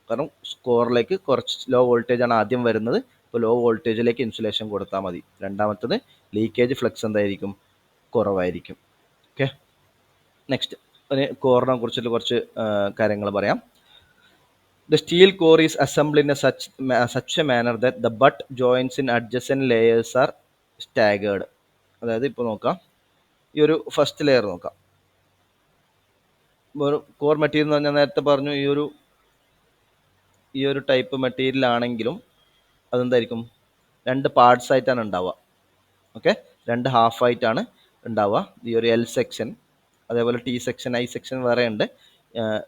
കാരണം കോറിലേക്ക് കുറച്ച് ലോ വോൾട്ടേജ് ആണ് ആദ്യം വരുന്നത്. അപ്പോൾ ലോ വോൾട്ടേജിലേക്ക് ഇൻസുലേഷൻ കൊടുത്താൽ മതി. രണ്ടാമത്തത്, ലീക്കേജ് ഫ്ലക്സ് എന്തായിരിക്കും? കുറവായിരിക്കും. ഓക്കെ, നെക്സ്റ്റ് കോറിനെ കുറിച്ചിട്ട് കുറച്ച് കാര്യങ്ങൾ പറയാം. The steel core is assembled in such a manner that the butt joints in adjacent layers are staggered. അതായത് ഇപ്പോൾ നോക്കാം, ഈ ഒരു ഫസ്റ്റ് ലെയർ നോക്കാം. ഒരു കോർ മെറ്റീരിയൽ എന്ന് പറഞ്ഞാൽ നേരത്തെ പറഞ്ഞു ഈ ഒരു ടൈപ്പ് മെറ്റീരിയൽ ആണെങ്കിലും അതെന്തായിരിക്കും? രണ്ട് പാർട്സ് ആയിട്ടാണ് ഉണ്ടാവുക. ഓക്കെ, രണ്ട് ഹാഫായിട്ടാണ് ഉണ്ടാവുക. ഈ ഒരു L സെക്ഷൻ, അതേപോലെ T സെക്ഷൻ, I സെക്ഷൻ വേറെ ഉണ്ട്.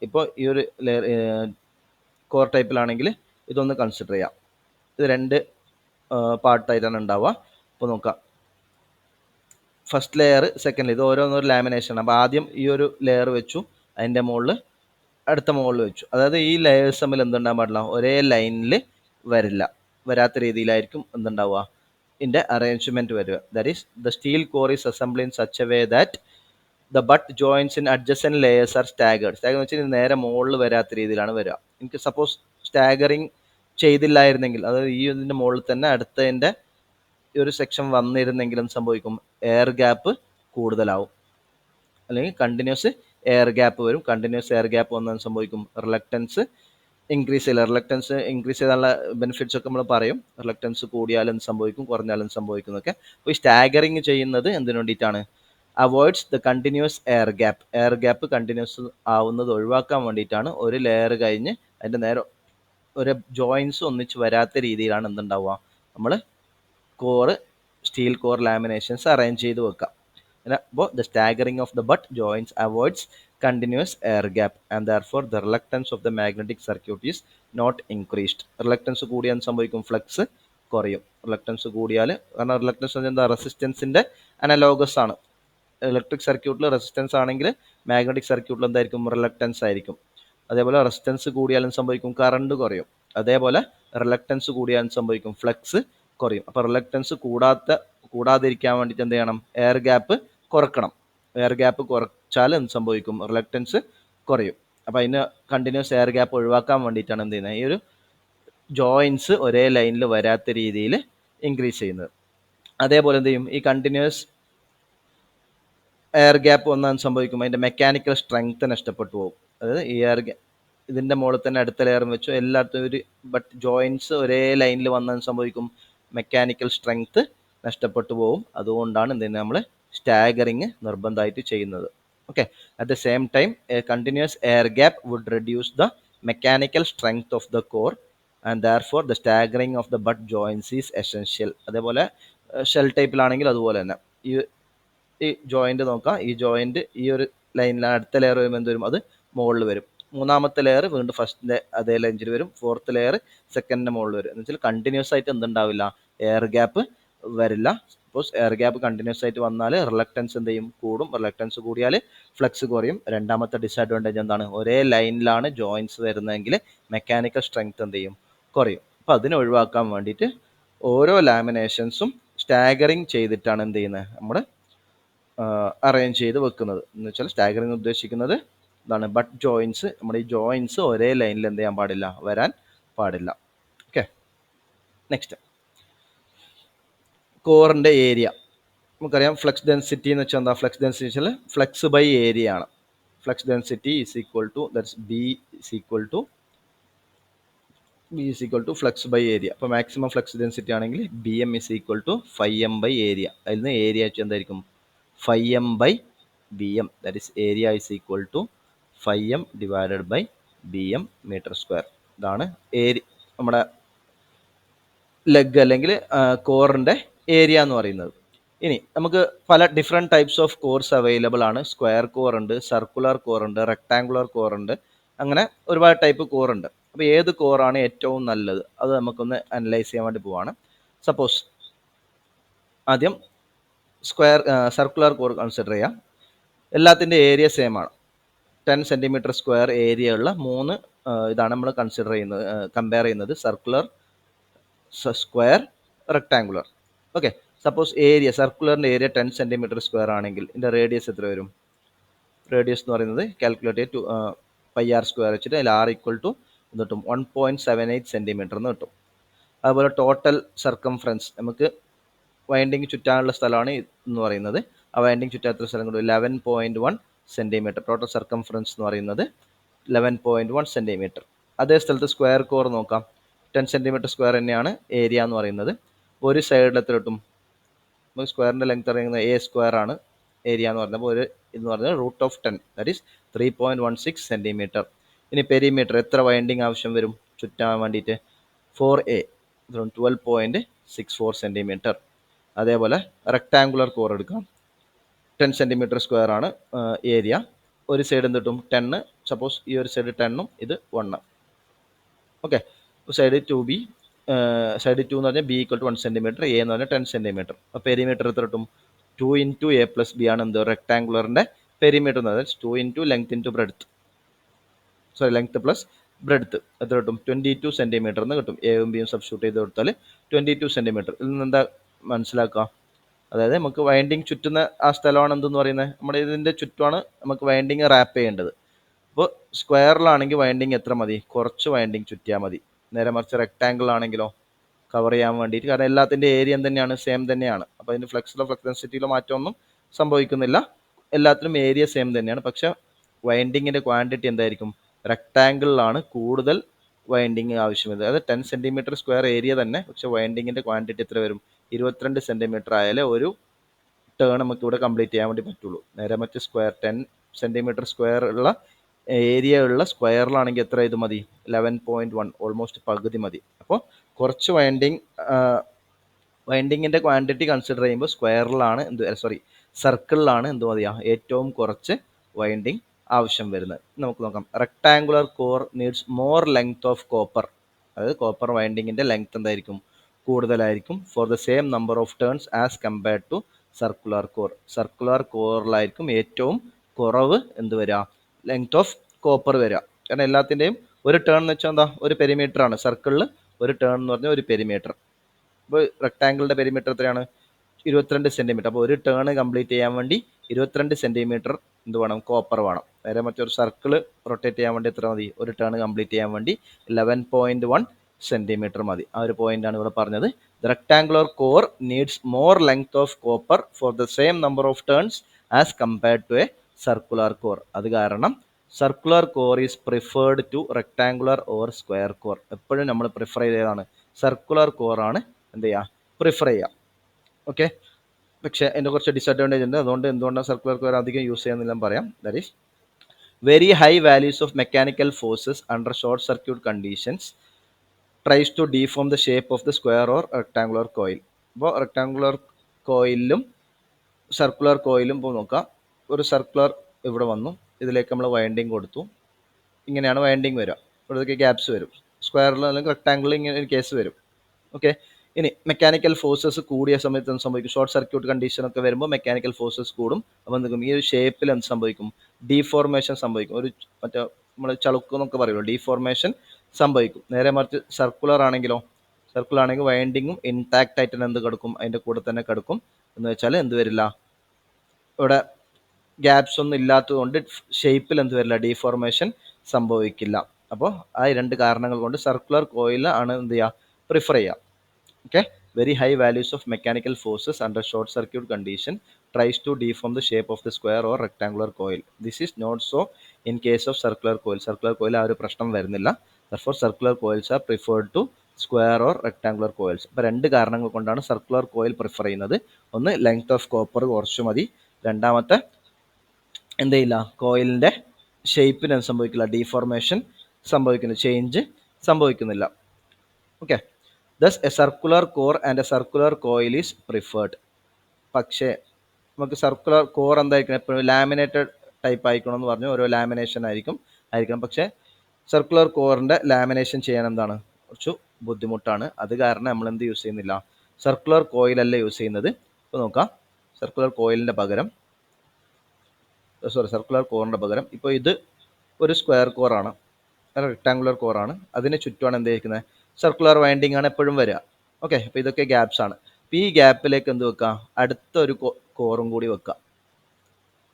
ഇപ്പോൾ ഈ ഒരു ലെയർ കോർ ടൈപ്പിലാണെങ്കിൽ ഇതൊന്ന് കൺസിഡർ ചെയ്യാം. ഇത് രണ്ട് പാർട്ടായിട്ടാണ് ഉണ്ടാവുക. അപ്പോൾ നോക്കാം, ഫസ്റ്റ് ലെയർ, സെക്കൻഡ് ലെയർ, ഇത് ഓരോന്നൊരു ലാമിനേഷനാണ്. അപ്പോൾ ആദ്യം ഈ ഒരു ലെയർ വെച്ചു, അതിൻ്റെ മുകളിൽ അടുത്ത മുകളിൽ വെച്ചു. അതായത് ഈ ലെയേഴ്സ് തമ്മിൽ എന്തുണ്ടാകാൻ പാടില്ല? ഒരേ ലൈനിൽ വരാത്ത രീതിയിലായിരിക്കും എന്തുണ്ടാവുക? ഇതിൻ്റെ അറേഞ്ച്മെൻറ്റ് വരിക. That is the steel core is assembly in such a way that the butt joins in adjacent layers are staggered. Stagger എന്ന് വെച്ചാൽ നേരെ മുകളിൽ വരാത്ത രീതിയിലാണ് വരിക. എനിക്ക് സപ്പോസ് സ്റ്റാഗറിങ് ചെയ്തില്ലായിരുന്നെങ്കിൽ, അതായത് ഈ ഇതിൻ്റെ മുകളിൽ തന്നെ അടുത്തതിൻ്റെ ഈ ഒരു സെക്ഷൻ വന്നിരുന്നെങ്കിലും സംഭവിക്കും, എയർ ഗ്യാപ്പ് കൂടുതലാവും, അല്ലെങ്കിൽ കണ്ടിന്യൂസ് എയർ ഗ്യാപ്പ് വരും. കണ്ടിന്യൂസ് എയർ ഗ്യാപ്പ് വന്നാൽ സംഭവിക്കും, റിലക്റ്റൻസ് ഇൻക്രീസ് ചെയ്യില്ല. റിലക്റ്റൻസ് ഇൻക്രീസ് ചെയ്താലുള്ള ബെനിഫിറ്റ്സ് ഒക്കെ നമ്മൾ പറയും. റിലക്റ്റൻസ് കൂടിയാലും സംഭവിക്കും, കുറഞ്ഞാലും സംഭവിക്കും എന്നൊക്കെ. അപ്പോൾ ഈ സ്റ്റാഗറിങ് ചെയ്യുന്നത് എന്തിനു വേണ്ടിയിട്ടാണ്? Avoids the continuous air gap. Air gap continuous ആവുന്നത് ഒഴിവാക്കാൻ വേണ്ടിയിട്ടാണ്. ഒരു ലെയർ കഴിഞ്ഞ് അതിൻ്റെ നേരെ ഒരു ജോയിൻസ് ഒന്നിച്ച് വരാത്ത രീതിയിലാണ് എന്തുണ്ടാവുക, നമ്മൾ core steel core laminations arrange ചെയ്ത് വെക്കാം. അപ്പോൾ the staggering of the butt joints avoids continuous air gap and therefore the reluctance of the magnetic circuit is not increased. Reluctance കൂടിയാൽ സംഭവിക്കും, ഫ്ലക്സ് കുറയും. റിലക്റ്റൻസ് കൂടിയാൽ, കാരണം റിലക്റ്റൻസ് എന്താ, റെസിസ്റ്റൻസിൻ്റെ അനലോഗസ് ആണ്. ഇലക്ട്രിക് സർക്യൂട്ടിൽ റെസിസ്റ്റൻസ് ആണെങ്കിൽ മാഗ്നറ്റിക് സർക്യൂട്ടിൽ എന്തായിരിക്കും, റിലക്റ്റൻസ് ആയിരിക്കും. അതേപോലെ റെസിസ്റ്റൻസ് കൂടിയാലും സംഭവിക്കും, കറണ്ട് കുറയും. അതേപോലെ റിലക്റ്റൻസ് കൂടിയാലും സംഭവിക്കും, ഫ്ലക്സ് കുറയും. അപ്പോൾ റിലക്റ്റൻസ് കൂടാതിരിക്കാൻ വേണ്ടിയിട്ട് എന്ത് ചെയ്യണം, എയർ ഗ്യാപ്പ് കുറക്കണം. എയർ ഗ്യാപ്പ് കുറച്ചാൽ എന്ത് സംഭവിക്കും, റിലക്റ്റൻസ് കുറയും. അപ്പോൾ അതിന് കണ്ടിന്യൂസ് എയർ ഗ്യാപ്പ് ഒഴിവാക്കാൻ വേണ്ടിയിട്ടാണ് എന്ത് ചെയ്യുന്നത്, ഈ ഒരു ജോയിൻസ് ഒരേ ലൈനിൽ വരാത്ത രീതിയിൽ ഇൻക്രീസ് ചെയ്യുന്നത്. അതേപോലെ എന്ത് ചെയ്യും, ഈ കണ്ടിന്യൂസ് എയർ ഗ്യാപ്പ് വന്നാൽ സംഭവിക്കും, അതിൻ്റെ മെക്കാനിക്കൽ സ്ട്രെങ്ത് നഷ്ടപ്പെട്ടു പോകും. അതായത് ഈ ഇതിൻ്റെ മുകളിൽ തന്നെ അടുത്ത ലെയർ വെച്ചു എല്ലായിടത്തും ഒരു ബട്ട് ജോയിൻസ് ഒരേ ലൈനിൽ വന്നാൽ സംഭവിക്കും, മെക്കാനിക്കൽ സ്ട്രെങ്ത് നഷ്ടപ്പെട്ടു പോകും. അതുകൊണ്ടാണ് എന്തിനാ നമ്മൾ സ്റ്റാഗറിങ് നിർബന്ധമായിട്ട് ചെയ്യുന്നത്. Okay. At the same time a continuous air gap would reduce the mechanical strength of the core and therefore the staggering of the butt joints is essential. അതേപോലെ ഷെൽ ടൈപ്പിലാണെങ്കിൽ അതുപോലെ തന്നെ ഈ ജോയിന്റ് നോക്കാം. ഈ ജോയിന്റ് ഈ ഒരു ലൈനിലാണ്, അടുത്ത ലെയർ വരുമ്പോൾ എന്ത് വരും, അത് മുകളിൽ വരും. മൂന്നാമത്തെ ലെയർ വീണ്ടും ഫസ്റ്റിൻ്റെ അതേ ലൈനിൽ വരും. ഫോർത്ത് ലെയർ സെക്കൻഡിൻ്റെ മുകളിൽ വരും. എന്ന് വെച്ചാൽ കണ്ടിന്യൂസ് ആയിട്ട് എന്തുണ്ടാവില്ല, എയർ ഗ്യാപ്പ് വരില്ല. സപ്പോസ് എയർ ഗ്യാപ്പ് കണ്ടിന്യൂസ് ആയിട്ട് വന്നാൽ റിലക്റ്റൻസ് എന്ത് ചെയ്യും, കൂടും. റിലക്റ്റൻസ് കൂടിയാൽ ഫ്ലക്സ് കുറയും. രണ്ടാമത്തെ ഡിസഡ്വാൻറ്റേജ് എന്താണ്, ഒരേ ലൈനിലാണ് ജോയിൻസ് വരുന്നതെങ്കിൽ മെക്കാനിക്കൽ സ്ട്രെങ്ത് എന്ത് ചെയ്യും, കുറയും. അപ്പോൾ അതിനെ ഒഴിവാക്കാൻ വേണ്ടിയിട്ട് ഓരോ ലാമിനേഷൻസും സ്റ്റാഗറിങ് ചെയ്തിട്ടാണ് എന്ത് ചെയ്യുന്നത്, നമ്മൾ അറേഞ്ച് ചെയ്ത് വെക്കുന്നത്. എന്ന് വെച്ചാൽ സ്റ്റാഗറിങ് ഉദ്ദേശിക്കുന്നത് ഇതാണ്, ബട്ട് ജോയിൻസ്, നമ്മുടെ ഈ ജോയിൻസ് ഒരേ ലൈനിൽ എന്ത് ചെയ്യാൻ പാടില്ല, വരാൻ പാടില്ല. ഓക്കെ. നെക്സ്റ്റ്, കോറിൻ്റെ ഏരിയ. നമുക്കറിയാം ഫ്ലക്സ് ഡെൻസിറ്റി എന്ന് വെച്ചാൽ എന്താ, ഫ്ലക്സ് ഡെൻസിറ്റി വെച്ചാൽ ഫ്ലക്സ് ബൈ ഏരിയ ആണ്. Flux density is equal to B is equal to flux by area. അപ്പോൾ മാക്സിമം ഫ്ലക്സ് ഡെൻസിറ്റി ആണെങ്കിൽ B M is equal to 5m by area. അതിൽ നിന്ന് ഏരിയ വെച്ച് എന്തായിരിക്കും, 5m by bm, that is area is equal to 5m divided by bm meter square. ഇതാണ് നമ്മുടെ leg അല്ലെങ്കിൽ കോറിൻ്റെ area എന്ന് പറയുന്നത്. ഇനി നമുക്ക് പല different types of cores available ആണ്. സ്ക്വയർ കോർ ഉണ്ട്, സർക്കുലർ കോർ ഉണ്ട്, റെക്ടാങ്കുലർ കോർ ഉണ്ട്, അങ്ങനെ ഒരുപാട് ടൈപ്പ് കോർ ഉണ്ട്. അപ്പോൾ ഏത് കോറാണ് ഏറ്റവും നല്ലത്, അത് നമുക്കൊന്ന് അനലൈസ് ചെയ്യാൻ വേണ്ടി പോവാണ്. സപ്പോസ് ആദ്യം സർക്കുലർ കോർ കൺസിഡർ ചെയ്യാം. എല്ലാത്തിൻ്റെ ഏരിയ സെയിം ആണ്. 10 സെൻറ്റിമീറ്റർ സ്ക്വയർ ഏരിയ ഉള്ള 3 ഇതാണ് നമ്മൾ കമ്പയർ ചെയ്യുന്നത്, circular, square, rectangular. Okay. Suppose area, സർക്കുലറിൻ്റെ ഏരിയ 10 സെൻറ്റിമീറ്റർ സ്ക്വയർ ആണെങ്കിൽ ഇതിൻ്റെ റേഡിയസ് എത്ര വരും? റേഡിയസ് എന്ന് പറയുന്നത് കാൽക്കുലേറ്റ് ചെയ്ത് πr സ്ക്വയർ വെച്ചിട്ട് അതിൽ r ഈക്വൽ ടു എന്ന് കിട്ടും 1.78 സെൻറ്റിമീറ്റർ എന്ന് കിട്ടും. അതുപോലെ ടോട്ടൽ സർക്കംഫറൻസ്, നമുക്ക് വൈൻഡിങ് ചുറ്റാനുള്ള സ്ഥലമാണ് എന്ന് പറയുന്നത്. ആ വൈൻഡിങ് ചുറ്റാത്ത സ്ഥലം കൊണ്ട് 11.1 സെൻറ്റിമീറ്റർ. ടോട്ടൽ സർക്കംഫറൻസ് എന്ന് പറയുന്നത് 11.1 സെൻറ്റിമീറ്റർ. അതേ സ്ഥലത്ത് സ്ക്വയർ കോർ നോക്കാം. 10 സെൻറ്റിമീറ്റർ സ്ക്വയർ തന്നെയാണ് ഏരിയ എന്ന് പറയുന്നത്. ഒരു സൈഡിൽ എത്ര കിട്ടും, നമുക്ക് സ്ക്വയറിൻ്റെ ലെങ്ത് അറിയുന്നത് a സ്ക്വയർ ആണ് ഏരിയ എന്ന് പറയുന്നത്. അപ്പോൾ ഒരു എന്ന് പറയുന്നത് √10, ദാറ്റ് ഈസ് 3.16 സെൻറ്റിമീറ്റർ. ഇനി പെരിമീറ്റർ, എത്ര വൈൻഡിങ് ആവശ്യം വരും ചുറ്റാൻ വേണ്ടിയിട്ട്? 4a, 12.64 centimetre. അതേപോലെ റെക്ടാങ്കുലർ കോർ എടുക്കാം. 10 സെൻറ്റിമീറ്റർ സ്ക്വയർ ആണ് ഏരിയ. ഒരു സൈഡ് എന്ത് കിട്ടും, 10. സപ്പോസ് ഈ ഒരു സൈഡ് 10ഉം ഇത് 1. ഓക്കെ. സൈഡ് 2b, സൈഡ് 2 എന്ന് പറഞ്ഞാൽ b equal to 1 centimetre, a എന്ന് പറഞ്ഞാൽ 10 സെൻറ്റിമീറ്റർ. അപ്പോൾ പെരിമീറ്റർ എത്ര കിട്ടും? 2 × a + b ആണ് എന്ത്, റെക്ടാങ്കുലറിൻ്റെ പെരിമീറ്റർ എന്ന് പറഞ്ഞാൽ 2 × length × breadth, sorry length plus breadth എത്ര കിട്ടും? 22 സെൻറ്റിമീറ്റർ എന്ന് കിട്ടും. എയും ബിയും സബ്സ്റ്റിറ്റ്യൂട്ട് ചെയ്ത് കൊടുത്താൽ 22 സെൻറ്റിമീറ്റർ. ഇതിൽ നിന്ന് എന്താ മനസ്സിലാക്കുക? അതായത് നമുക്ക് വൈൻഡിങ് ചുറ്റുന്ന ആ സ്ഥലമാണ് എന്തെന്ന് പറയുന്നത്, നമ്മുടെ ഇതിൻ്റെ ചുറ്റുമാണ് നമുക്ക് വൈൻഡിങ് റാപ്പ് ചെയ്യേണ്ടത്. അപ്പോൾ സ്ക്വയറിലാണെങ്കിൽ വൈൻഡിങ് എത്ര മതി? കുറച്ച് വൈൻഡിങ് ചുറ്റിയാൽ മതി. നേരെ മറിച്ച് റെക്ടാങ്കിൾ ആണെങ്കിലോ കവർ ചെയ്യാൻ വേണ്ടിയിട്ട്, കാരണം എല്ലാത്തിൻ്റെ ഏരിയ തന്നെയാണ്, സെയിം തന്നെയാണ്. അപ്പോൾ അതിന് ഫ്ലക്സിലോ ഫ്ലക്സ് ഡെൻസിറ്റിയിലോ മാറ്റമൊന്നും സംഭവിക്കുന്നില്ല. എല്ലാത്തിലും ഏരിയ സെയിം തന്നെയാണ്. പക്ഷേ വൈൻഡിങ്ങിൻ്റെ ക്വാണ്ടിറ്റി എന്തായിരിക്കും? റെക്ടാങ്കിളിലാണ് കൂടുതൽ വൈൻഡിങ് ആവശ്യം വരും. അതായത് 10 സെൻറ്റിമീറ്റർ സ്ക്വയർ ഏരിയ തന്നെ, പക്ഷേ വൈൻഡിങ്ങിൻ്റെ ക്വാണ്ടിറ്റി എത്ര വരും? 22 സെൻറ്റിമീറ്റർ ആയാലേ ഒരു ടേൺ നമുക്ക് ഇവിടെ കംപ്ലീറ്റ് ചെയ്യാൻ വേണ്ടി പറ്റുള്ളൂ. നേരെ മറ്റ് സ്ക്വയർ 10 സെൻറ്റിമീറ്റർ സ്ക്വയർ ഉള്ള ഏരിയ ഉള്ള സ്ക്വയറിലാണെങ്കിൽ എത്ര ഇത് മതി? 11.1, ഓൾമോസ്റ്റ് പകുതി മതി. അപ്പോൾ കുറച്ച് വൈൻഡിങ്ങിൻ്റെ ക്വാണ്ടിറ്റി കൺസിഡർ ചെയ്യുമ്പോൾ സ്ക്വയറിലാണ് സർക്കിളിലാണ് എന്ത് മതിയാ ഏറ്റവും കുറച്ച് വൈൻഡിങ് ആവശ്യം വരുന്നത്. നമുക്ക് നോക്കാം. Rectangular core needs more length of copper. അതായത് കോപ്പർ വൈൻഡിങ്ങിൻ്റെ ലെങ്ത് എന്തായിരിക്കും? കൂടുതലായിരിക്കും. For the same number of turns as compared to circular core. Circular കോറിലായിരിക്കും ഏറ്റവും കുറവ് എന്ത് വരിക? ലെങ്ത് ഓഫ് കോപ്പർ വരിക. കാരണം എല്ലാത്തിൻ്റെയും ഒരു ടേൺ എന്ന് വെച്ചാൽ എന്താ? ഒരു പെരിമീറ്റർ ആണ്. സർക്കിളിൽ ഒരു ടേൺ എന്ന് പറഞ്ഞാൽ ഒരു പെരിമീറ്റർ. ഇപ്പോൾ റെക്ടാങ്കിളിൻ്റെ പെരിമീറ്റർ എത്രയാണ്? 22 സെൻറ്റിമീറ്റർ. അപ്പോൾ ഒരു ടേൺ കംപ്ലീറ്റ് ചെയ്യാൻ വേണ്ടി 22 സെൻറ്റിമീറ്റർ എന്ത് വേണം? കോപ്പർ വേണം. നേരെ മറ്റൊരു സർക്കിൾ റൊട്ടേറ്റ് ചെയ്യാൻ വേണ്ടി എത്ര മതി? ഒരു ടേൺ കംപ്ലീറ്റ് ചെയ്യാൻ വേണ്ടി 11.1 സെൻറ്റിമീറ്റർ മതി. ആ ഒരു പോയിന്റാണ് ഇവിടെ പറഞ്ഞത്. The rectangular core needs more length of copper for the same number of turns as compared to a circular core. അത് കാരണം circular core is preferred to rectangular or square core. എപ്പോഴും നമ്മൾ പ്രിഫർ ചെയ്തതാണ് സർക്കുലർ കോറാണ് എന്ത് ചെയ്യുക? Prefer ചെയ്യുക. Okay. പക്ഷേ അതിൻ്റെ കുറച്ച് ഡിസഡ്വാൻറ്റേജ് ഉണ്ട്. അതുകൊണ്ട് എന്തുകൊണ്ടാണ് സർക്കുലർ കോർ അധികം യൂസ് ചെയ്യാമെന്നെല്ലാം പറയാം. That is very high values of mechanical forces under short circuit conditions tries to deform the shape of the square or rectangular coil. അപ്പോൾ റെക്ടാങ്കുലർ കോയിലും സർക്കുലർ കോയിലും ഇപ്പോൾ നോക്കാം. ഒരു സർക്കുലർ ഇവിടെ വന്നു, ഇതിലേക്ക് നമ്മൾ വൈൻഡിങ് കൊടുത്തു. ഇങ്ങനെയാണ് വൈൻഡിങ് വരിക. ഇവിടേക്ക് ഗ്യാപ്സ് വരും. സ്ക്വയറിൽ അല്ലെങ്കിൽ റെക്ടാങ്കിളിൽ ഇങ്ങനെ ഒരു കേസ് വരും. ഓക്കെ. ഇനി മെക്കാനിക്കൽ ഫോഴ്സസ് കൂടിയ സമയത്ത് എന്ത് സംഭവിക്കും? ഷോർട്ട് സർക്യൂട്ട് കണ്ടീഷൻ ഒക്കെ വരുമ്പോൾ മെക്കാനിക്കൽ ഫോഴ്സസ് കൂടും. അപ്പോൾ എന്തെങ്കിലും ഈ ഒരു ഷേപ്പിൽ എന്ത് സംഭവിക്കും? ഡീഫോർമേഷൻ സംഭവിക്കും. ഒരു മറ്റേ നമ്മൾ ചളുക്ക് എന്നൊക്കെ പറയുമല്ലോ, ഡീഫോർമേഷൻ സംഭവിക്കും. നേരെ മറിച്ച് സർക്കുലർ ആണെങ്കിലോ? സർക്കുലർ ആണെങ്കിൽ വൈൻഡിങ്ങും ഇൻടാക്റ്റ് ആയിട്ട് എന്ത് കിടക്കും? അതിൻ്റെ കൂടെ തന്നെ കിടക്കും. എന്ന് വെച്ചാൽ എന്ത് വരില്ല? ഇവിടെ ഗ്യാപ്സ് ഒന്നും ഇല്ലാത്തതുകൊണ്ട് ഷേപ്പിൽ എന്ത് വരില്ല? ഡീഫോർമേഷൻ സംഭവിക്കില്ല. അപ്പോൾ ആ രണ്ട് കാരണങ്ങൾ കൊണ്ട് സർക്കുലർ കോയിൽ ആണ് എന്ത് ചെയ്യുക? പ്രിഫർ ചെയ്യുക. Okay, very high values of mechanical forces under short circuit condition tries to deform the shape of the square or rectangular coil. This is not so in case of circular coil. Circular coil ആ ഒരു പ്രശ്നം വരുന്നില്ല. Therefore circular coils are preferred to square or rectangular coils. അപ്പോൾ രണ്ട് കാരണങ്ങൾ കൊണ്ടാണ് circular coil prefer ചെയ്യുന്നത്. ഒന്ന്, ലെങ്ത് ഓഫ് കോപ്പർ കുറച്ച് മതി. രണ്ടാമത്തെ, എന്ത് ചെയ്യില്ല? കോയിലിൻ്റെ ഷേപ്പിന് എന്ത് സംഭവിക്കില്ല? ഡീഫോർമേഷൻ സംഭവിക്കുന്നു, ചേഞ്ച് സംഭവിക്കുന്നില്ല. Okay. Thus a circular core and a circular coil is preferred. പക്ഷേ നമുക്ക് സർക്കുലർ കോർ എന്തായിരിക്കണം? എപ്പോഴും ലാമിനേറ്റഡ് ടൈപ്പ് ആയിക്കണം എന്ന് പറഞ്ഞു. ഓരോ ലാമിനേഷൻ ആയിരിക്കണം. പക്ഷേ സർക്കുലർ കോറിൻ്റെ ലാമിനേഷൻ ചെയ്യാൻ എന്താണ്? കുറച്ച് ബുദ്ധിമുട്ടാണ്. അത് കാരണം നമ്മൾ എന്ത് യൂസ് ചെയ്യുന്നില്ല? സർക്കുലർ കോയിലല്ല യൂസ് ചെയ്യുന്നത്. ഇപ്പോൾ നോക്കാം. സർക്കുലർ കോറിൻ്റെ പകരം ഇപ്പോൾ ഇത് ഒരു സ്ക്വയർ കോറാണ്, റെക്ടാങ്കുലർ കോറാണ്. അതിന് ചുറ്റുമാണ് എന്ത് ചെയ്യിക്കുന്നത്? സർക്കുലർ വൈൻഡിങ് ആണ് എപ്പോഴും വരിക. ഓക്കെ. അപ്പോൾ ഇതൊക്കെ ഗ്യാപ്സ് ആണ്. അപ്പോൾ ഈ ഗ്യാപ്പിലേക്ക് എന്ത് വെക്കുക? അടുത്തൊരു കോറും കൂടി വെക്കുക.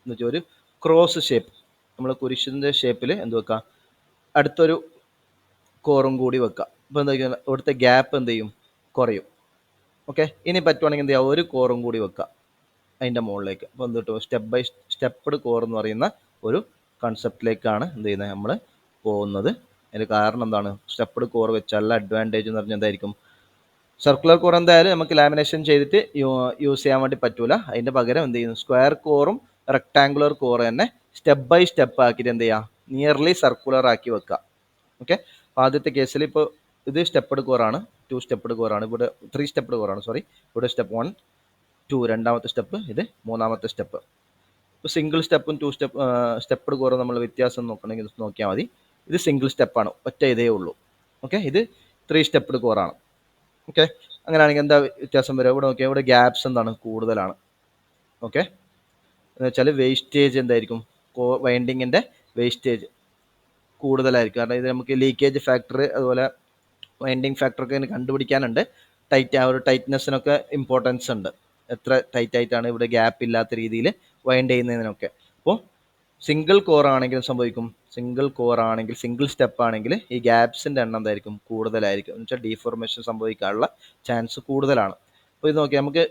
എന്ന് വെച്ചാൽ ഒരു ക്രോസ് ഷേപ്പ്, നമ്മൾ കുരിശിൻ്റെ ഷേപ്പിൽ എന്ത് വെക്കുക? അടുത്തൊരു കോറും കൂടി വെക്കുക. അപ്പോൾ എന്താ ചെയ്യുക? ഇവിടുത്തെ ഗ്യാപ്പ് എന്ത് ചെയ്യും? കുറയും. ഓക്കെ. ഇനി പറ്റുവാണെങ്കിൽ എന്ത് ചെയ്യുക? ഒരു കോറും കൂടി വെക്കുക അതിൻ്റെ മുകളിലേക്ക്. അപ്പോൾ എന്ത് കിട്ടും? സ്റ്റെപ്പ്ഡ് കോർ എന്ന് പറയുന്ന ഒരു കൺസെപ്റ്റിലേക്കാണ് എന്ത് ചെയ്യുന്നത്? നമ്മൾ പോകുന്നത്. അതിന് കാരണം എന്താണ്? സ്റ്റെപ്പ്ഡ് കോർ വെച്ചാലുള്ള അഡ്വാൻറ്റേജ് എന്ന് പറഞ്ഞാൽ എന്തായിരിക്കും? സർക്കുലർ കോർ എന്തായാലും നമുക്ക് ലാമിനേഷൻ ചെയ്തിട്ട് യൂസ് ചെയ്യാൻ വേണ്ടി പറ്റൂല. അതിൻ്റെ പകരം എന്ത് ചെയ്യുന്നു? സ്ക്വയർ കോറും റെക്ടാങ്കുലർ കോറും തന്നെ സ്റ്റെപ്പ് ബൈ സ്റ്റെപ്പ് ആക്കിയിട്ട് എന്ത് ചെയ്യുക? നിയർലി സർക്കുലർ ആക്കി വെക്കുക. ഓക്കെ. അപ്പോൾ ആദ്യത്തെ കേസിൽ ഇപ്പോൾ ഇത് സ്റ്റെപ്പ്ഡ് കോറാണ്, 2 സ്റ്റെപ്പ്ഡ് കോറാണ്. ഇവിടെ 3 സ്റ്റെപ്പ്ഡ് കോറാണ്, ഇവിടെ സ്റ്റെപ്പ് 1, 2 രണ്ടാമത്തെ സ്റ്റെപ്പ്, ഇത് മൂന്നാമത്തെ സ്റ്റെപ്പ്. ഇപ്പോൾ സിംഗിൾ സ്റ്റെപ്പും സ്റ്റെപ്പ്ഡ് കോറും നമ്മൾ വ്യത്യാസം നോക്കണമെങ്കിൽ നോക്കിയാൽ മതി. ഇത് സിംഗിൾ സ്റ്റെപ്പാണ്, ഒറ്റ ഇതേ ഉള്ളൂ. ഓക്കെ. ഇത് 3 സ്റ്റെപ്പ്ഡ് കോറാണ്. ഓക്കെ. അങ്ങനെയാണെങ്കിൽ എന്താ വ്യത്യാസം വരിക? ഇവിടെ നോക്കിയാൽ ഇവിടെ ഗ്യാപ്സ് എന്താണ്? കൂടുതലാണ്. ഓക്കെ. എന്ന് വെച്ചാൽ വേസ്റ്റേജ് എന്തായിരിക്കും? വൈൻഡിങ്ങിൻ്റെ വേസ്റ്റേജ് കൂടുതലായിരിക്കും. കാരണം ഇത് നമുക്ക് ലീക്കേജ് ഫാക്ടർ, അതുപോലെ വൈൻഡിങ് ഫാക്ടറൊക്കെ കണ്ടുപിടിക്കാനുണ്ട്. ആ ഒരു ടൈറ്റ്നെസ്സിനൊക്കെ ഇമ്പോർട്ടൻസ് ഉണ്ട്. എത്ര ടൈറ്റ് ആയിട്ടാണ് ഇവിടെ ഗ്യാപ്പ് ഇല്ലാത്ത രീതിയിൽ വൈൻഡ് ചെയ്യുന്നതിനൊക്കെ. അപ്പോൾ സിംഗിൾ കോർ ആണെങ്കിൽ സംഭവിക്കും? സിംഗിൾ സ്റ്റെപ്പ് ആണെങ്കിൽ ഈ ഗ്യാപ്സിൻ്റെ എണ്ണം എന്തായിരിക്കും? കൂടുതലായിരിക്കും. എന്ന് വെച്ചാൽ ഡീഫോർമേഷൻ സംഭവിക്കാനുള്ള ചാൻസ് കൂടുതലാണ്. അപ്പോൾ ഇത് നോക്കിയാൽ നമുക്ക്